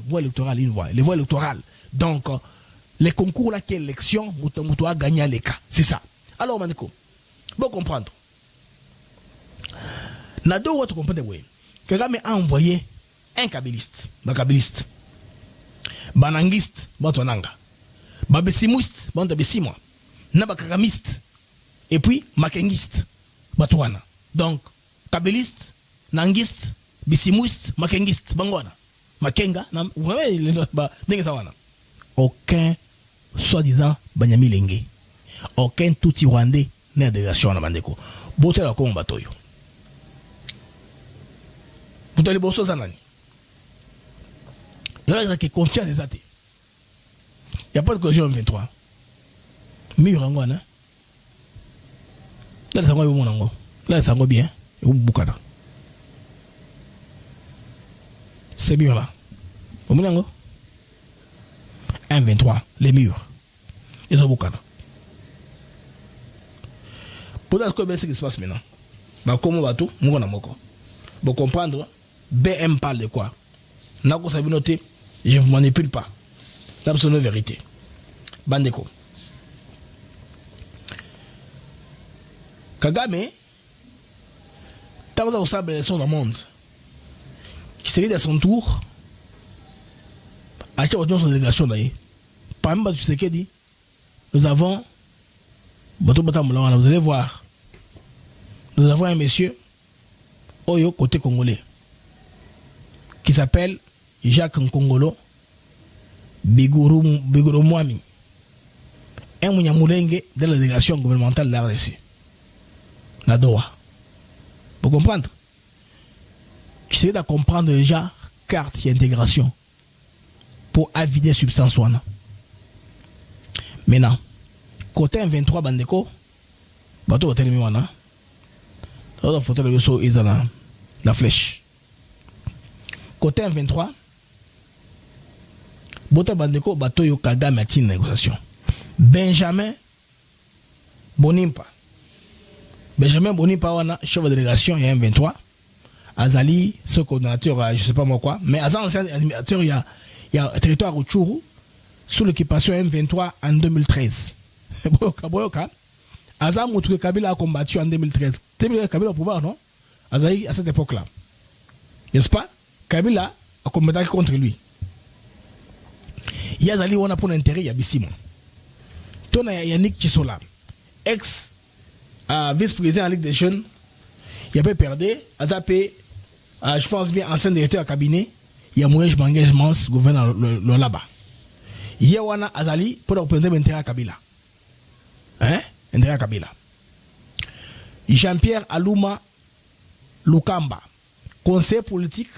voies électorales. Donc, les concours là, quelle élection, Moutou a gagné les cas. C'est ça. Alors, Maniko, bon comprendre. Nado votre comprendre oui. Kagame a envoyé un kabiliste, banangiste, bantonanga, babesimouiste, bantabesimwa, nabakagamiste, et puis makengiste, batouana. Donc kabiliste, nangiste, bisimouiste, makengiste, bangwana, makenga, vous voyez aucun soi-disant banyamilenge, aucun touti rwandais n'est délégation na bandeko. Botela comme batoyo. Vous allez bosser ça nani. Il y a que confiance des athées. Il n'y a pas de cohésion 23. Mur en guana. Là, ça va bien. Là, ça va bien. Et vous boucana. Ces murs-là. Vous voyez 1-23. Les murs. Ils ont boucana. Pour ce qui se passe maintenant. Bah, comment va tout? Nous, on a moko. Pour comprendre. BM parle de quoi? Nako ça veut noter, je ne vous manipule pas. L'absolution vérité. Bandeko. Kagame, tant que ça a dans le monde, qui serait à son tour, à chaque son délégation d'ailleurs. Par exemple, tu sais qu'il dit, nous avons, vous allez voir, nous avons un monsieur, Oyo côté congolais, qui s'appelle Jacques Nkongolo Bigoro Mwami, un Mouniamoulenge de la délégation gouvernementale de la RDC, la Doha. Vous comprenez? Qui essaie de comprendre déjà carte et intégration pour avider substance. Maintenant, côté 23 Bandeko, bateau hôtel Miwana, la photo de l'eau ils ont la flèche. Côté 23, Bota Bandeko, bateau yo Kagame a une négociation. Benjamin Bonimpa, chef de délégation, il y a un 23. Azali, ce coordonnateur, je ne sais pas moi quoi, mais Azali, ancien animateur, il y a un territoire Rutshuru, sous l'occupation M23 en 2013. En Azam Moutou Kabila a combattu en 2013. Kabila au pouvoir, non? Azaï, à cette époque-là. N'est-ce pas? Kabila a combattu contre lui. Il y a Zali, on a pour l'intérêt, il y a Bissimo. Ton Yannick Chisola, ex-vice-président de la Ligue des Jeunes, il a pas perdu, je pense bien, ancien directeur à cabinet, il y a moyen d'engagement gouverneur là-bas. Il y a Wana Azali pour représenter l'intérêt à Kabila. Hein? Intérêt à Kabila. Jean-Pierre Alouma Lukamba, conseiller politique.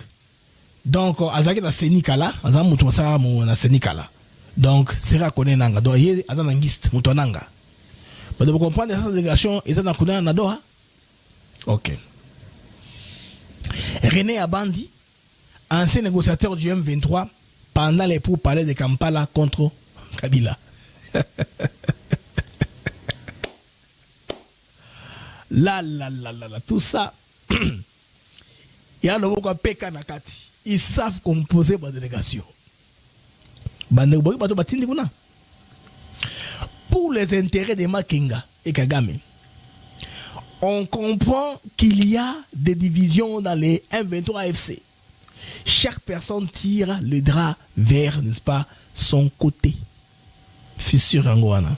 Donc, Azaki na Senikala, Azam Moutosa na Senikala. Donc, Sera Kone Nanga. Donc, il y a un angiste, Moutonanga. Vous comprenez cette délégation, ils ont un Nadoha. Ok. René Abandi, ancien négociateur du M23, pendant les pourparlers de Kampala contre Kabila. Là, tout ça. Il y a un nouveau Peka Nakati. Ils savent composer ma délégation. Pour les intérêts de Makenga et Kagame, on comprend qu'il y a des divisions dans les M23 FC. Chaque personne tire le drap vers, n'est-ce pas, son côté. Fissure Angouana.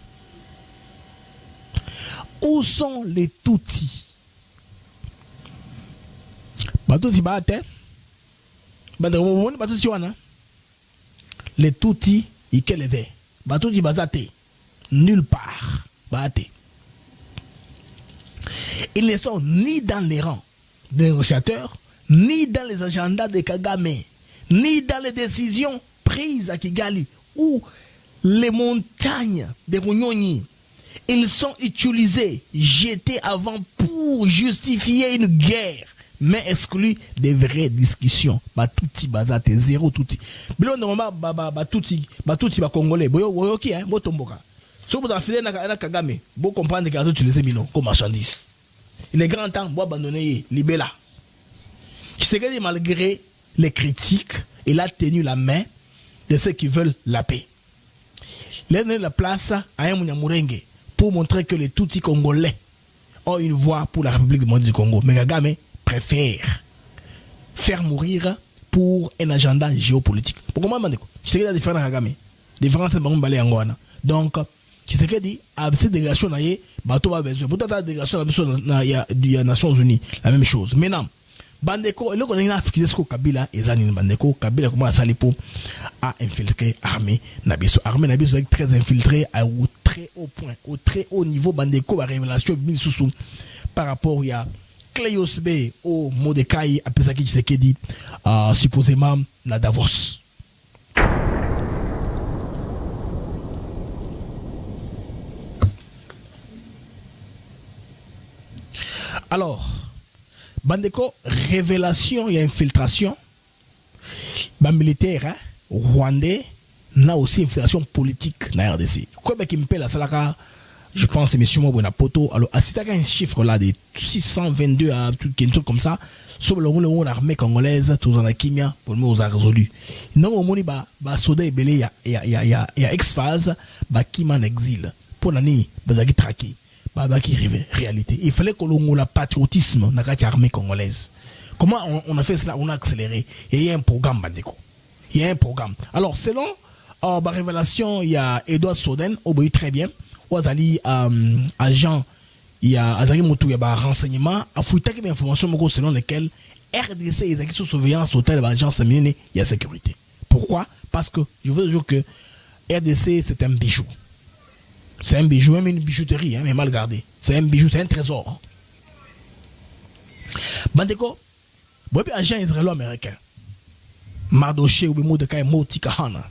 Où sont les Tutsis? Batouti Bate. Les Tutsis, ils keleve. Batouti Bazate. Nulle part. Bate. Ils ne sont ni dans les rangs des négociateurs, ni dans les agendas de Kagame, ni dans les décisions prises à Kigali, ou les montagnes de Munyonyi. Ils sont utilisés, jetés avant pour justifier une guerre, mais exclus des vraies discussions. Batouti bazate, zéro touti. Bilo normalement batouti congolais. Boyo qui hein, botomboka. Si vous avez fait na Kagame, vous comprenez qu'ils ont utilisé Mino comme marchandise. Il est grand temps de abandonner Libela. Qui s'est dit malgré les critiques, il a tenu la main de ceux qui veulent la paix. Il a donné la place à un Mouniamurenge pour montrer que les Tutsis congolais ont une voix pour la République du Congo. Mais Kagame préfère faire mourir pour un agenda géopolitique. Pourquoi moi, je sais qu'il y a des différences à Kagame. Différences à Balé Angoana. Donc, qui s'est dit, à cette délégation, il y a besoin. Pour cette délégation, il y a des Nations Unies, la même chose. Maintenant, Bandeko, le qu'on a fait Kabila, et Zanine Bandeko, Kabila commence à salipo à infiltrer l'armée Nabiso. Armée Nabiso est très infiltrée au très haut point, au très haut niveau. Bandeko, la révélation sous par rapport à Cléos B, au Modekai, à Pesaki Tshisekedi, supposément, na Davos. Alors, Bandeko, révélation et infiltration, militaire, rwandais, n'a aussi infiltration politique dans la RDC. Quoi qui me paie la salaka, je pense, c'est M. Mobona Poto. Alors, si tu as un chiffre là de 622 à tout comme ça, sur le l'armée congolaise, tout en Kimia, pour nous, on a résolu. Non, au moment où Soda et Belé, il y a ex-phase, Kima en exil. Pour l'année, Bazaki traqué. Qui réalité. Il fallait que l'on ait le patriotisme dans l'armée congolaise. Comment on a fait cela? On a accéléré. Et il y a un programme, Bandeko. Il y a un programme. Alors, selon la révélation, il y a Edouard Soden, obéit très bien. Ouazali, agent, il y a Azari Moutou, il y a renseignement, a fouillé des informations selon lesquelles RDC est sous surveillance totale de l'agence féminine, il y a sécurité. Pourquoi? Parce que je veux dire que RDC, c'est un bijou. C'est un bijou, même une bijouterie, hein, mais mal gardé. C'est un bijou, c'est un trésor. Bandeko, bon, agent israélo-américain, Mardoché ou Modekai Moti Kahana,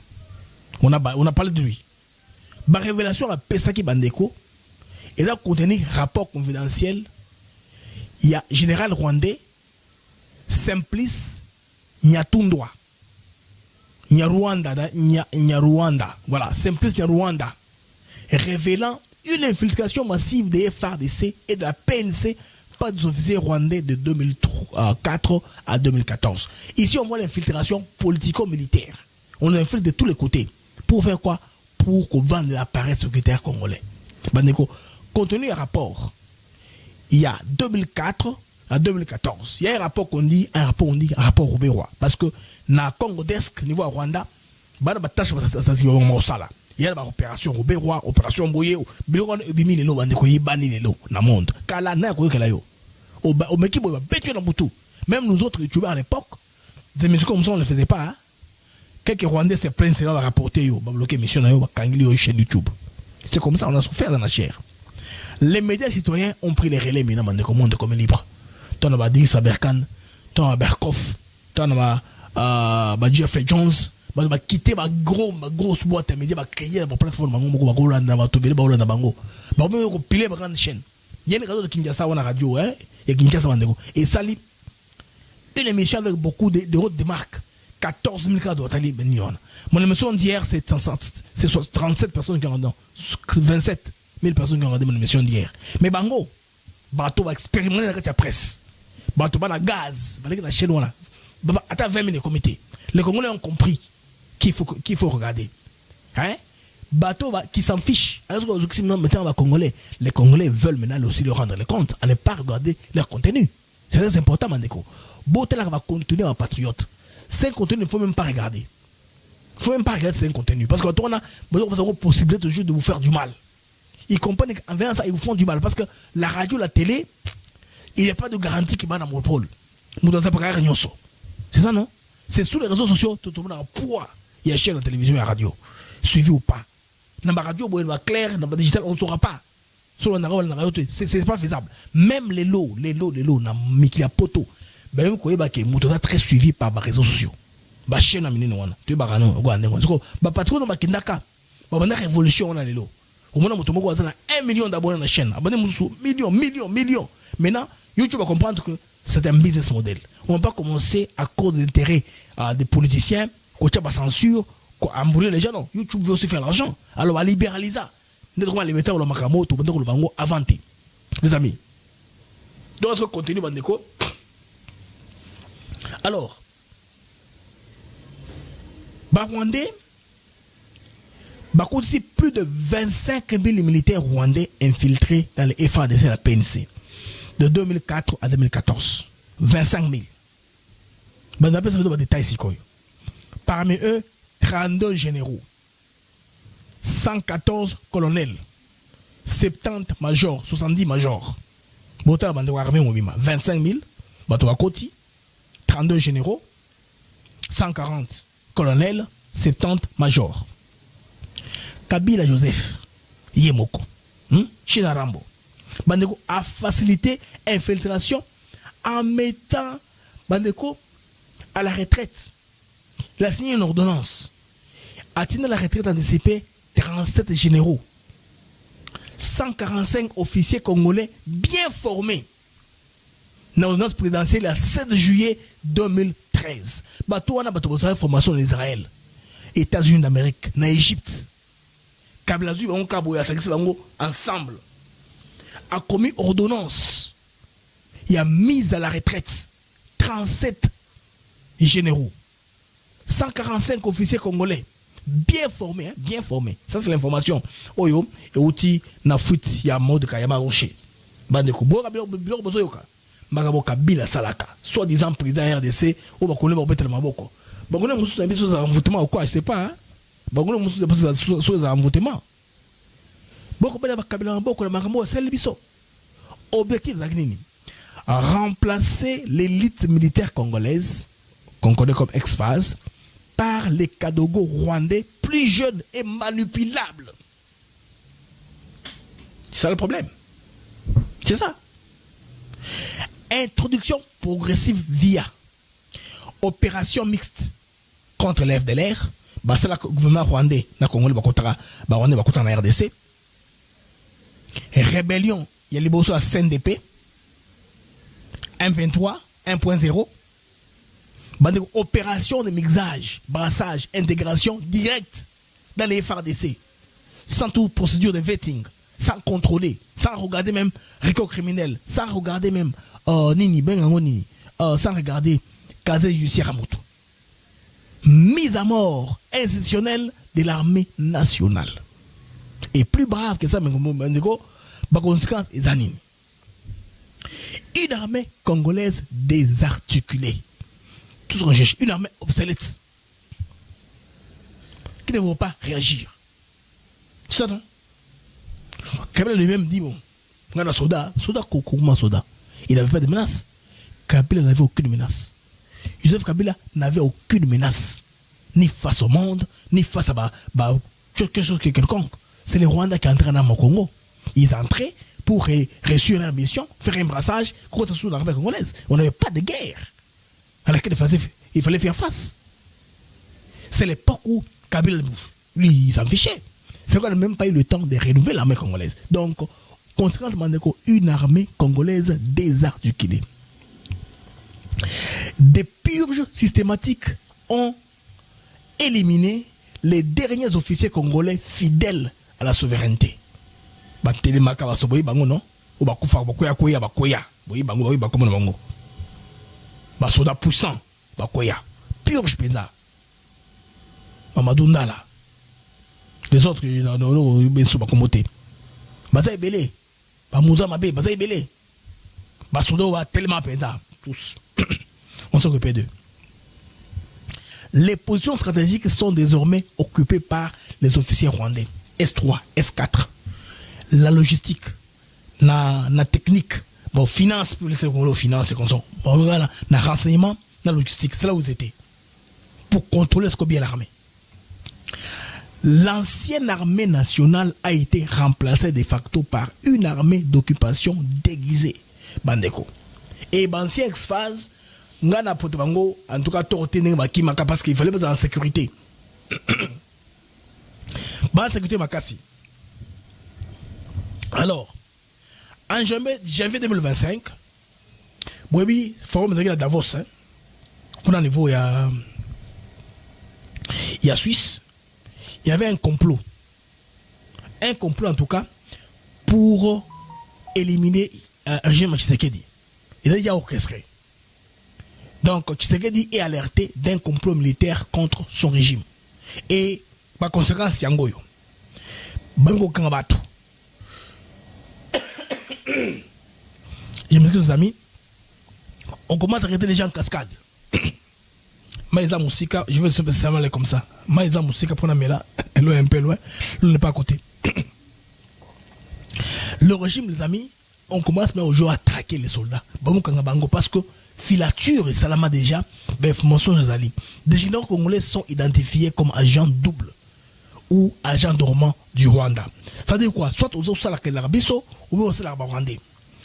on a parlé de lui. La révélation à Pesaki Bandeko, et ça contenu rapport confidentiel. Il y a général rwandais, Simplice Nyatundwa, Nyarwanda, voilà, Simplice Nyarwanda, révélant une infiltration massive des FARDC et de la PNC par des officiers rwandais de 2004 à 2014. Ici, on voit l'infiltration politico-militaire. On infiltre de tous les côtés. Pour faire quoi? Pour qu'on vende l'appareil sécuritaire congolais. Bandeko, contenu un rapport. Il y a 2004 à 2014. Il y a un rapport qu'on dit, un rapport Roubaix-Roi. Parce que dans Congo Desk, niveau Rwanda, il y a des tâches il y a des opérations Roubaix-Roi, opération Boye, Bilon Bimi Lelo, Bandekoyi Bani Lelo, dans le monde. Kala n'a pas eu yo. Au Meki Boy, bêtu dans Boutou. Même nous autres youtubeurs à l'époque, des émissions comme ça, on ne le faisait pas. Hein? Quelques Rwandais se plaignent, c'est là, on va rapporter, yo, va bloquer mission, on va kangli yo chaîne YouTube. C'est comme ça, on a souffert dans la chair. Les médias citoyens ont pris les relais maintenant dans le monde comme libre. T'en as dit Saberkan, t'en as Berkoff, t'en as Jeffrey Jones, bah quitter ma grosse boîte média, bah créer ma plateforme, bah Rolanda, bah Tobele, bah Rolanda Bango, bah même piler ma grande chaîne. Il y a une radio de Kinshasa ou la radio, hein, il y a Kinshasa Bandego. Et ça lit une émission avec beaucoup de hautes de marques. 14 000 cas de Watali Benyon. Mon émission d'hier, c'est 37 personnes qui ont regardé, 27 000 personnes qui ont regardé mon émission d'hier. Mais Bango, bateau va expérimenter avec la presse. Bateau va la gaz, va la chaîne là. Attends 20 000 comités. Les Congolais ont compris qu'il faut regarder. Hein? Bateau qui s'en fiche. Les Congolais veulent maintenant aussi leur rendre les comptes, à ne pas regarder leur contenu. C'est très important, Mandeko. Botel va continuer en patriote. C'est un contenu, il ne faut même pas regarder. Il ne faut même pas regarder c'est un contenu. Parce qu'on a la possibilité toujours de vous faire du mal. Ils comprennent qu'envers ça, ils vous font du mal. Parce que la radio, la télé, il n'y a pas de garantie qui va dans mon pôle. C'est ça, non? C'est sous les réseaux sociaux, tout le monde a un poids. Il y a chaîne de télévision et la radio. Suivi ou pas. Dans la radio, il va clair, dans la digital, on ne saura pas. C'est pas faisable. Même les lots, dans Mikia Poto, même quand il est très suivi par les réseaux sociaux. La chaîne a miné, tu es barano, le patron de Kindaka, la révolution, on a les lots. Au moment où on a 1 million d'abonnés dans la chaîne, millions. Maintenant, YouTube va comprendre que c'est un business model. On ne va pas commencer à cause des intérêts des politiciens, qu'on a censure, qu'on a embrouillé les gens. Non, YouTube veut aussi faire l'argent. Alors, on va libéraliser ça. Nous devons les mettre dans le Makamoto, dans le Bango, avanté. Les amis. Donc, est-ce qu'on continue, Bandeko? Alors, Rwandais, aussi plus de 25 000 militaires rwandais infiltrés dans les FARDC et la PNC de 2004 à 2014. 25 000. D'après ça, détails ici. Parmi eux, 32 généraux, 114 colonels, 70 majors, 70 majors. 25 000, 32 généraux, 140 colonels, 70 majors. Kabila Joseph, Yemoko, China Rambo, Bandeko a facilité l'infiltration en mettant Bandeko à la retraite. Il a signé une ordonnance. A tenu la retraite anticipée 37 généraux, 145 officiers congolais bien formés. L'ordonnance présidentielle le 7 juillet 2013. Bateau a une formation en Israël, États-Unis d'Amérique, en Égypte. Ensemble a commis ordonnance. Il a mis à la retraite 37 généraux, 145 officiers congolais bien formés, bien formés. Ça c'est l'information. Oyo et outil na fuite ya mode kayama rocher. Bandeko boka biloko bozoyoka. Magabo Kabila Salaka, soi-disant président RDC, ou bakone ba betel maboko. Bakone musu biso za envoûtement ou quoi, je sais pas. Hein? Bakone musu za envoûtement. Boko bela Kabila maboko na makambo sel biso. Objectif zagnini. Remplacer l'élite militaire congolaise, qu'on connaît comme ex-phase, par les Kadogo rwandais plus jeunes et manipulables. C'est ça le problème. C'est ça. Introduction progressive via opération mixte contre l'FDLR. C'est le gouvernement rwandais, le Congolais, le RDC. Rébellion, il y a les bosses à CNDP. 1.23, 1.0. Opération de mixage, brassage, intégration directe dans les FARDC. Sans toute procédure de vetting, sans contrôler, sans regarder même record criminel, sans regarder même sans regarder casier judiciaire à moto. Mise à mort institutionnelle de l'armée nationale. Et plus brave que ça, Par conséquent, les animes. Une armée congolaise désarticulée. Tout ce qu'on cherche. Une armée obsolète. Qui ne va pas réagir. C'est ça, non? Kabila lui-même dit, bon, on a un soldat, il n'avait pas de menace. Kabila n'avait aucune menace. Joseph Kabila n'avait aucune menace. Ni face au monde, ni face à quelque chose que quelconque. C'est les Rwandais qui entraient dans le Congo. Ils entraient pour réussir leur mission, faire un brassage contre l'armée congolaise. On n'avait pas de guerre à laquelle il fallait faire face. C'est l'époque où Kabila, lui, il s'en fichait. C'est qu'on n'a même pas eu le temps de renouveler l'armée congolaise. Donc, conséquence, une armée congolaise désarticulée. Des purges systématiques ont éliminé les derniers officiers congolais fidèles à la souveraineté. Batelemaka basoboyi bango non ou bakufa bakoya boyi bango bakomona bango. Basoda puissant bakoya purge penza. Mamadou Ndala. Les autres non beso bakomote. Baza ebele. Ba muza mabe baza ebele. Basoda wa tellement penza tous. On s'occupe d'eux. Les positions stratégiques sont désormais occupées par les officiers rwandais. S3, S4. La logistique, la technique, bon, finance, finance, comme ça. Le renseignement, la logistique, c'est là où vous étiez. Pour contrôler ce qu'est bien l'armée. L'ancienne armée nationale a été remplacée de facto par une armée d'occupation déguisée. Bandeko. Et l'ancien ex-phase, ngana potebango en tout cas torté bakimaka parce qu'il fallait pas en sécurité. Ba sécurité makasi. Alors, en janvier 2025, Boebi forum à Davos, hein. On a niveau il y a Suisse, il y avait un complot en tout cas pour éliminer un régime Tshisekedi. Il a déjà orchestré. Donc, Tshisekedi est alerté d'un complot militaire contre son régime. Et, par conséquent, Yangoyo. Bango Kangabato. Je m'excuse, les amis. On commence à arrêter les gens en cascade. Maïza Moussika, je vais simplement aller comme ça. Maïza Moussika, prenez là, loin un peu loin, l'on n'est pas à côté. Le régime, les amis, on commence même aujourd'hui à traquer les soldats. Bango Kangabango, parce que filature et Salama déjà, des généraux congolais sont identifiés comme agents doubles ou agents dormants du Rwanda. Ça veut dire quoi? Soit aux autres salariés l'Arabiso ou aux salariés rwandais.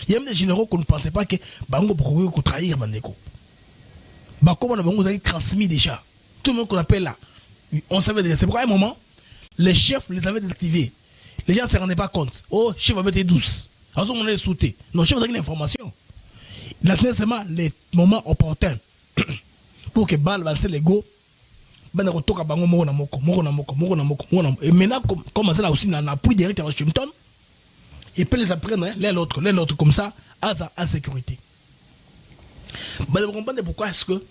Il y a même des généraux qu'on ne pensait pas que Bango pourrait trahir Bandeko. Comme on a transmis déjà. Tout le monde qu'on appelle là, on savait déjà. C'est pourquoi à un moment, les chefs les avaient désactivés. Les gens ne se rendaient pas compte. Oh, chef va mettre douce. Alors on est sauté. Non, chef a donné l'information. Il a tenu seulement les moments opportuns pour que Bal va se l'ego. Et maintenant, comme ça là aussi, on a un appui direct à Washington. Et puis les apprendre l'un l'autre comme ça, en sécurité. Vous comprenez pourquoi est-ce que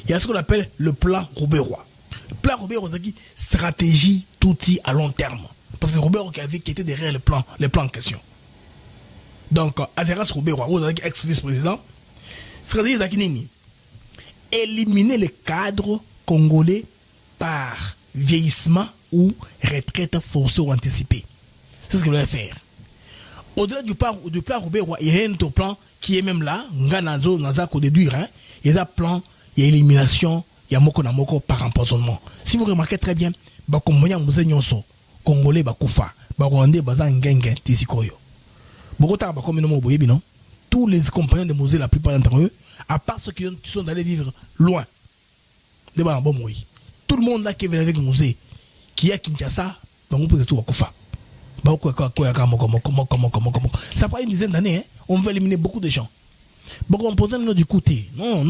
il y a ce qu'on appelle le plan Robert-Roy. Le plan Robert-Roy, c'est une stratégie tout à long terme. Parce que Robert qui était derrière le plan en question. Donc, Azeras Robert-Roy, ex-vice-président, stratégie Zakinini. Éliminer les cadres congolais par vieillissement ou retraite forcée ou anticipée. C'est ce qu'il voulait faire. Au-delà du plan Robert-Roy, il y a un autre plan qui est même là, Nganazo, Nazako déduire, hein. Il y a un plan, il y a élimination, il y a Moko Namoko par empoisonnement. Si vous remarquez très bien, Bakomoya Mouze Nyonso, Congolais Bakoufa, Rwandais Bazan Ngenge, Tisikoyo. Bogota Bakomino Boyebi, non? Tous les compagnons de Mosée, la plupart d'entre eux, à part ceux qui sont allés vivre loin, tout le monde là qui est venu avec Mosée, qui est à Kinshasa, on peut tout Bakoufa. Ça prend une dizaine d'années, hein? On veut éliminer beaucoup de gens. Beaucoup on pose du côté. Non.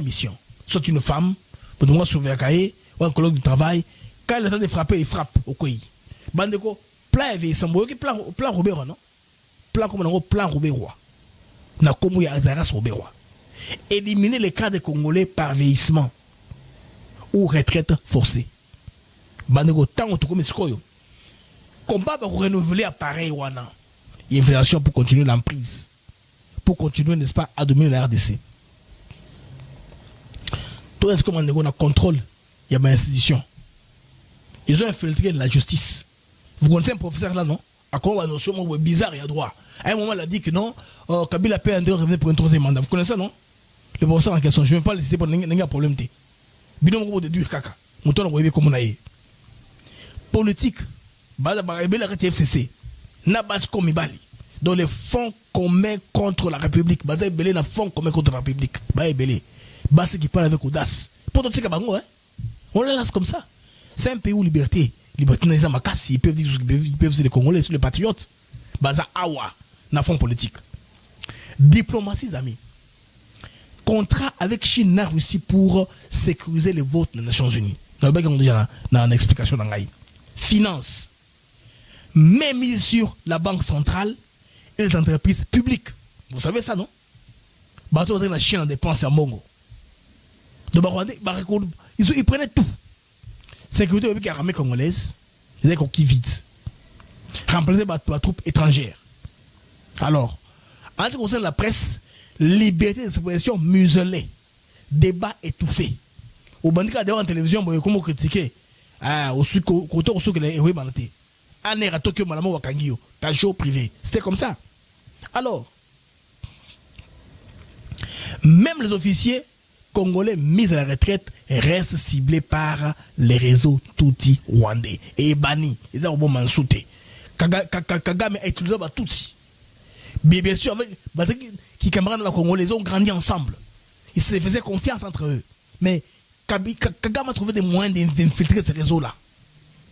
Mission. Soit une femme, pour nous surveiller, ou un collègue du travail, quand il a le temps de frapper, il frappe au pays. Bandeko, plan plan Robert, non? Plan comme un plan Robert-Roy. Na comme ya Azaras Robert-Roy. Éliminer les cas de Congolais par vieillissement ou retraite forcée. Bandeko, tant que tu comme combat pour renouveler appareil wana. Il y a une fédération pour continuer l'emprise. Pour continuer, n'est-ce pas, à dominer la RDC. Tout est comme on a contrôle, il y a une institution. Ils ont infiltré la justice. Vous connaissez un professeur là, non? À quoi on notion bizarre et à droit. À un moment, il a dit que non, Kabila peut revenir pour un troisième mandat. Vous connaissez ça, non? Le professeur en question, je ne vais pas le laisser pour un problème. Bidon mo de dur kaka. Mouton on comme on a politique. Bada barabé la FCC. Na base comme Ibali. Dans les fonds communs contre la République. Basa belé na fonds communs contre la République. Ba belé. Basa qui parle avec audace. Pour tout ça bango hein. On le laisse comme ça. C'est un pays où liberté n'a pas casse. Ils peuvent dire sur les Congolais, sur les patriotes. Basa awa na fonds politique. Diplomatie amis. Contrat avec Chine et Russie pour sécuriser les votes des Nations Unies. Nous avons déjà une explication dans l'AI. Finance. Même mise sur la Banque centrale et les entreprises publiques. Vous savez ça, non? La Chine en dépense à Mongo. Ils prenaient tout. Sécurité avec l'armée congolaise, ils étaient coquilles vides. Remplacés par la troupe étrangère. Alors, en ce qui concerne la presse, liberté d'expression muselée, débat étouffé. Au bandit devant la télévision, comment critiquer au côté au que les héros banaté. Aner à Tokyo Malamo Wakangio, cachot privé. C'était comme ça. Alors, même les officiers congolais mis à la retraite restent ciblés par les réseaux Tutsi rwandais et bannis. Ils ont bon mansouté. Kagame a utilisé Tutsi. Bien sûr, avec qui camarades la Congolais, ils ont grandi ensemble. Ils se faisaient confiance entre eux. Mais Kagame a trouvé des moyens d'infiltrer ces réseaux-là.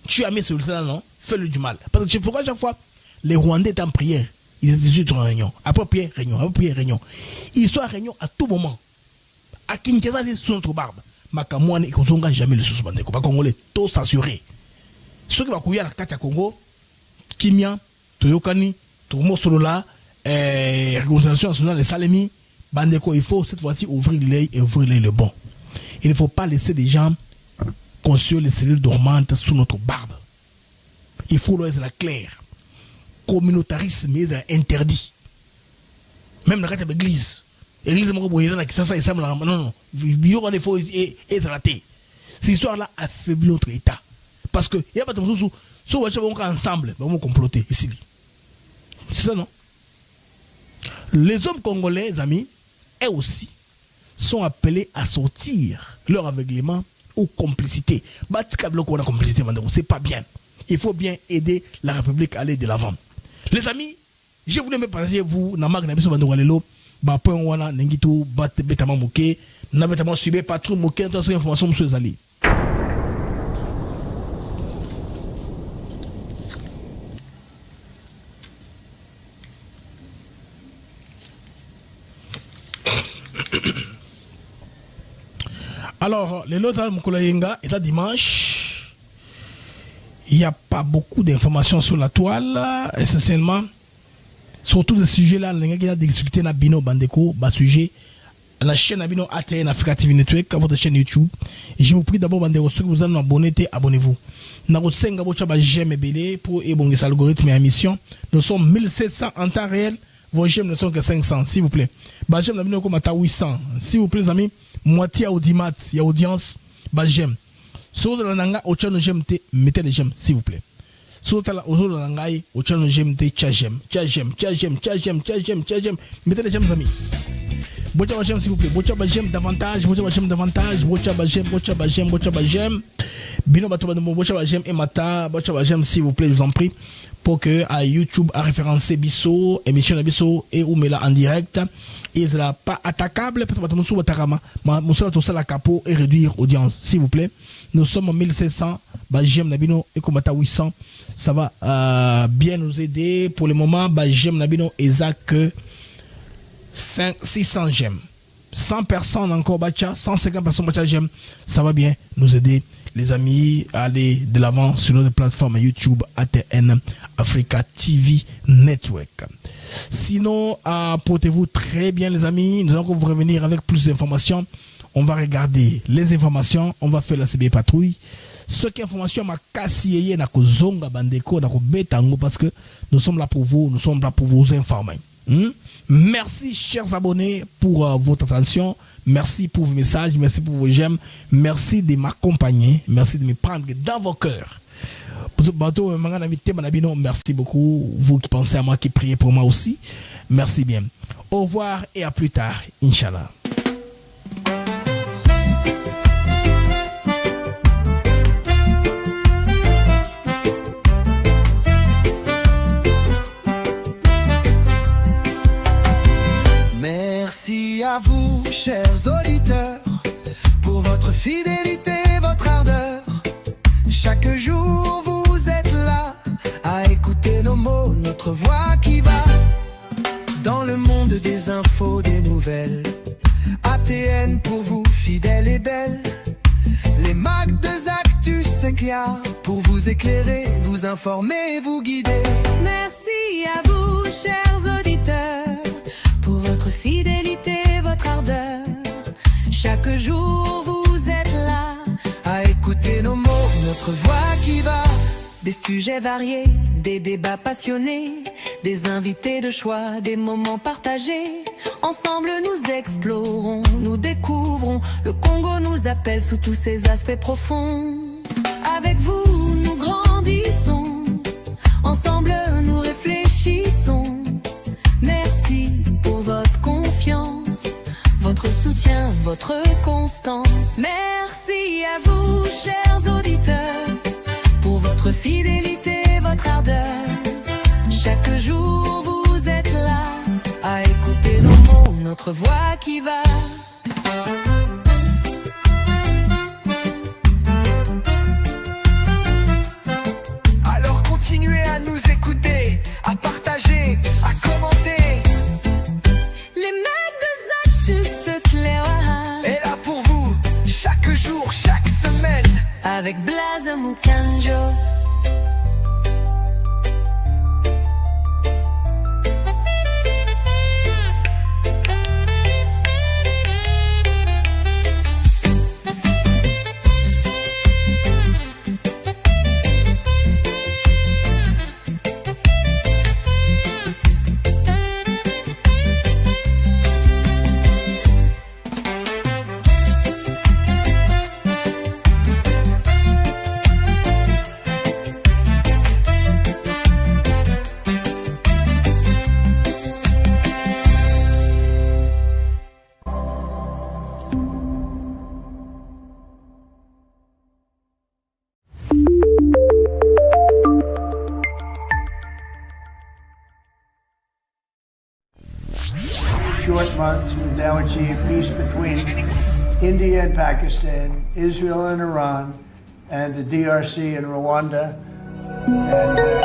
Tu as mis celui-là, non? Fais-le du mal. Parce que pourquoi chaque fois, les Rwandais étaient en prière, ils étaient en réunion. Après prière, réunion. Après prière, réunion. Ils sont en réunion à tout moment. À Kinshasa, c'est sous notre barbe. Makamouane, ils n'ont jamais le sous-bandé. Les Congolais, tous censurés. Ceux qui vont courir à la carte à Congo, Kimia, Toyokani, Tourmo Solola, Réconciliation nationale, les Salemi, Bandeko, il faut cette fois-ci ouvrir l'œil et ouvrir l'œil le bon. Il ne faut pas laisser des gens construire les cellules dormantes sous notre barbe. Il faut leur être clair. Communautarisme est interdit. Même dans la l'église. L'église est non, non. Il faut être raté. Cette histoire-là affaiblit notre État. Parce que il n'y a pas de choses où on va ensemble, on va comploter ici. C'est ça, non? Les hommes congolais, les amis, eux aussi, sont appelés à sortir leur aveuglement ou complicité. C'est pas bien. Il faut bien aider la République à aller de l'avant. Les amis, je voulais me partager vous, Namak Nabiso Bandoualelo, Bapoin Wana, Nengitu, Bat Betama Mouké, Nabetama Subé, Patron Mouké, toutes ces informations, M. Zali. Alors, le lot de Mukulayenga est à dimanche. Il n'y a pas beaucoup d'informations sur la toile, essentiellement. Surtout des sujets-là, il a discuté dans Bino Bandeko, sujet, la chaîne Bino ATN Africa TV Network, votre chaîne YouTube. Et je vous prie d'abord, Bandeko, si vous allez abonner, abonnez-vous. Nous avons j'aime belé pour ébonner cet algorithme et émission. Nous sommes 1700 en temps réel. Vos j'aime ne sont que 500, s'il vous plaît. J'aime la comme à 800. S'il vous plaît, les amis, moitié audimat, il y a audience, j'aime. Si vous avez un autre j'aime, mettez les j'aime, s'il vous plaît. Si vous avez un autre j'aime, mettez les j'aime, amis. Bocha j'aime, s'il vous plaît. Bocha j'aime davantage, j'aime. Bino bocha j'aime et mata, bocha j'aime, s'il vous plaît, je vous en prie. Pour que à YouTube a référencé Bisso, émission de Bisso et ou en direct. Et ce n'est pas attaquable parce que nous sommes tout la capot et réduire audience, s'il vous plaît. Nous sommes en 1700, j'aime Nabino et comme 800, ça va bien nous aider. Pour le moment, j'aime Nabino et ça que 600 j'aime. 100 personnes encore, 150 personnes, j'aime. Ça va bien nous aider. Les amis, allez de l'avant sur notre plateforme YouTube ATN Africa TV Network. Sinon, portez-vous très bien les amis. Nous allons vous revenir avec plus d'informations. On va regarder les informations. On va faire la CB Patrouille. Ce qui est information ma cassier na kozonga bandeko na kobetango parce que nous sommes là pour vous, nous sommes là pour vous informer. Merci chers abonnés pour votre attention, merci pour vos messages, merci pour vos j'aime, merci de m'accompagner, merci de me prendre dans vos cœurs. Merci beaucoup, vous qui pensez à moi, qui priez pour moi aussi, merci bien. Au revoir et à plus tard, Inch'Allah. Merci à vous, chers auditeurs, pour votre fidélité, votre ardeur. Chaque jour, vous êtes là à écouter nos mots, notre voix qui va dans le monde des infos, des nouvelles. ATN pour vous, fidèle et belle. Les Mac de Actus s'éclairent pour vous éclairer, vous informer, vous guider. Merci à vous, chers auditeurs, pour votre fidélité, votre ardeur. Chaque jour, vous êtes là à écouter nos mots, notre voix qui va. Des sujets variés, des débats passionnés, des invités de choix, des moments partagés. Ensemble nous explorons, nous découvrons. Le Congo nous appelle sous tous ses aspects profonds. Avec vous nous grandissons, ensemble nous réfléchissons. Merci pour votre confiance, votre soutien, votre constance. Merci à vous, chers auditeurs, pour votre fidélité, votre ardeur. Chaque jour, vous êtes là à écouter nos mots, notre voix qui va. Alors continuez à nous écouter, à partager, à commenter. Les mecs de Actus s'éclairent. Et là pour vous, chaque jour, chaque semaine. Avec Blaise Mukanjo. Short months, we've now achieved peace between India and Pakistan, Israel and Iran, and the DRC and Rwanda. And,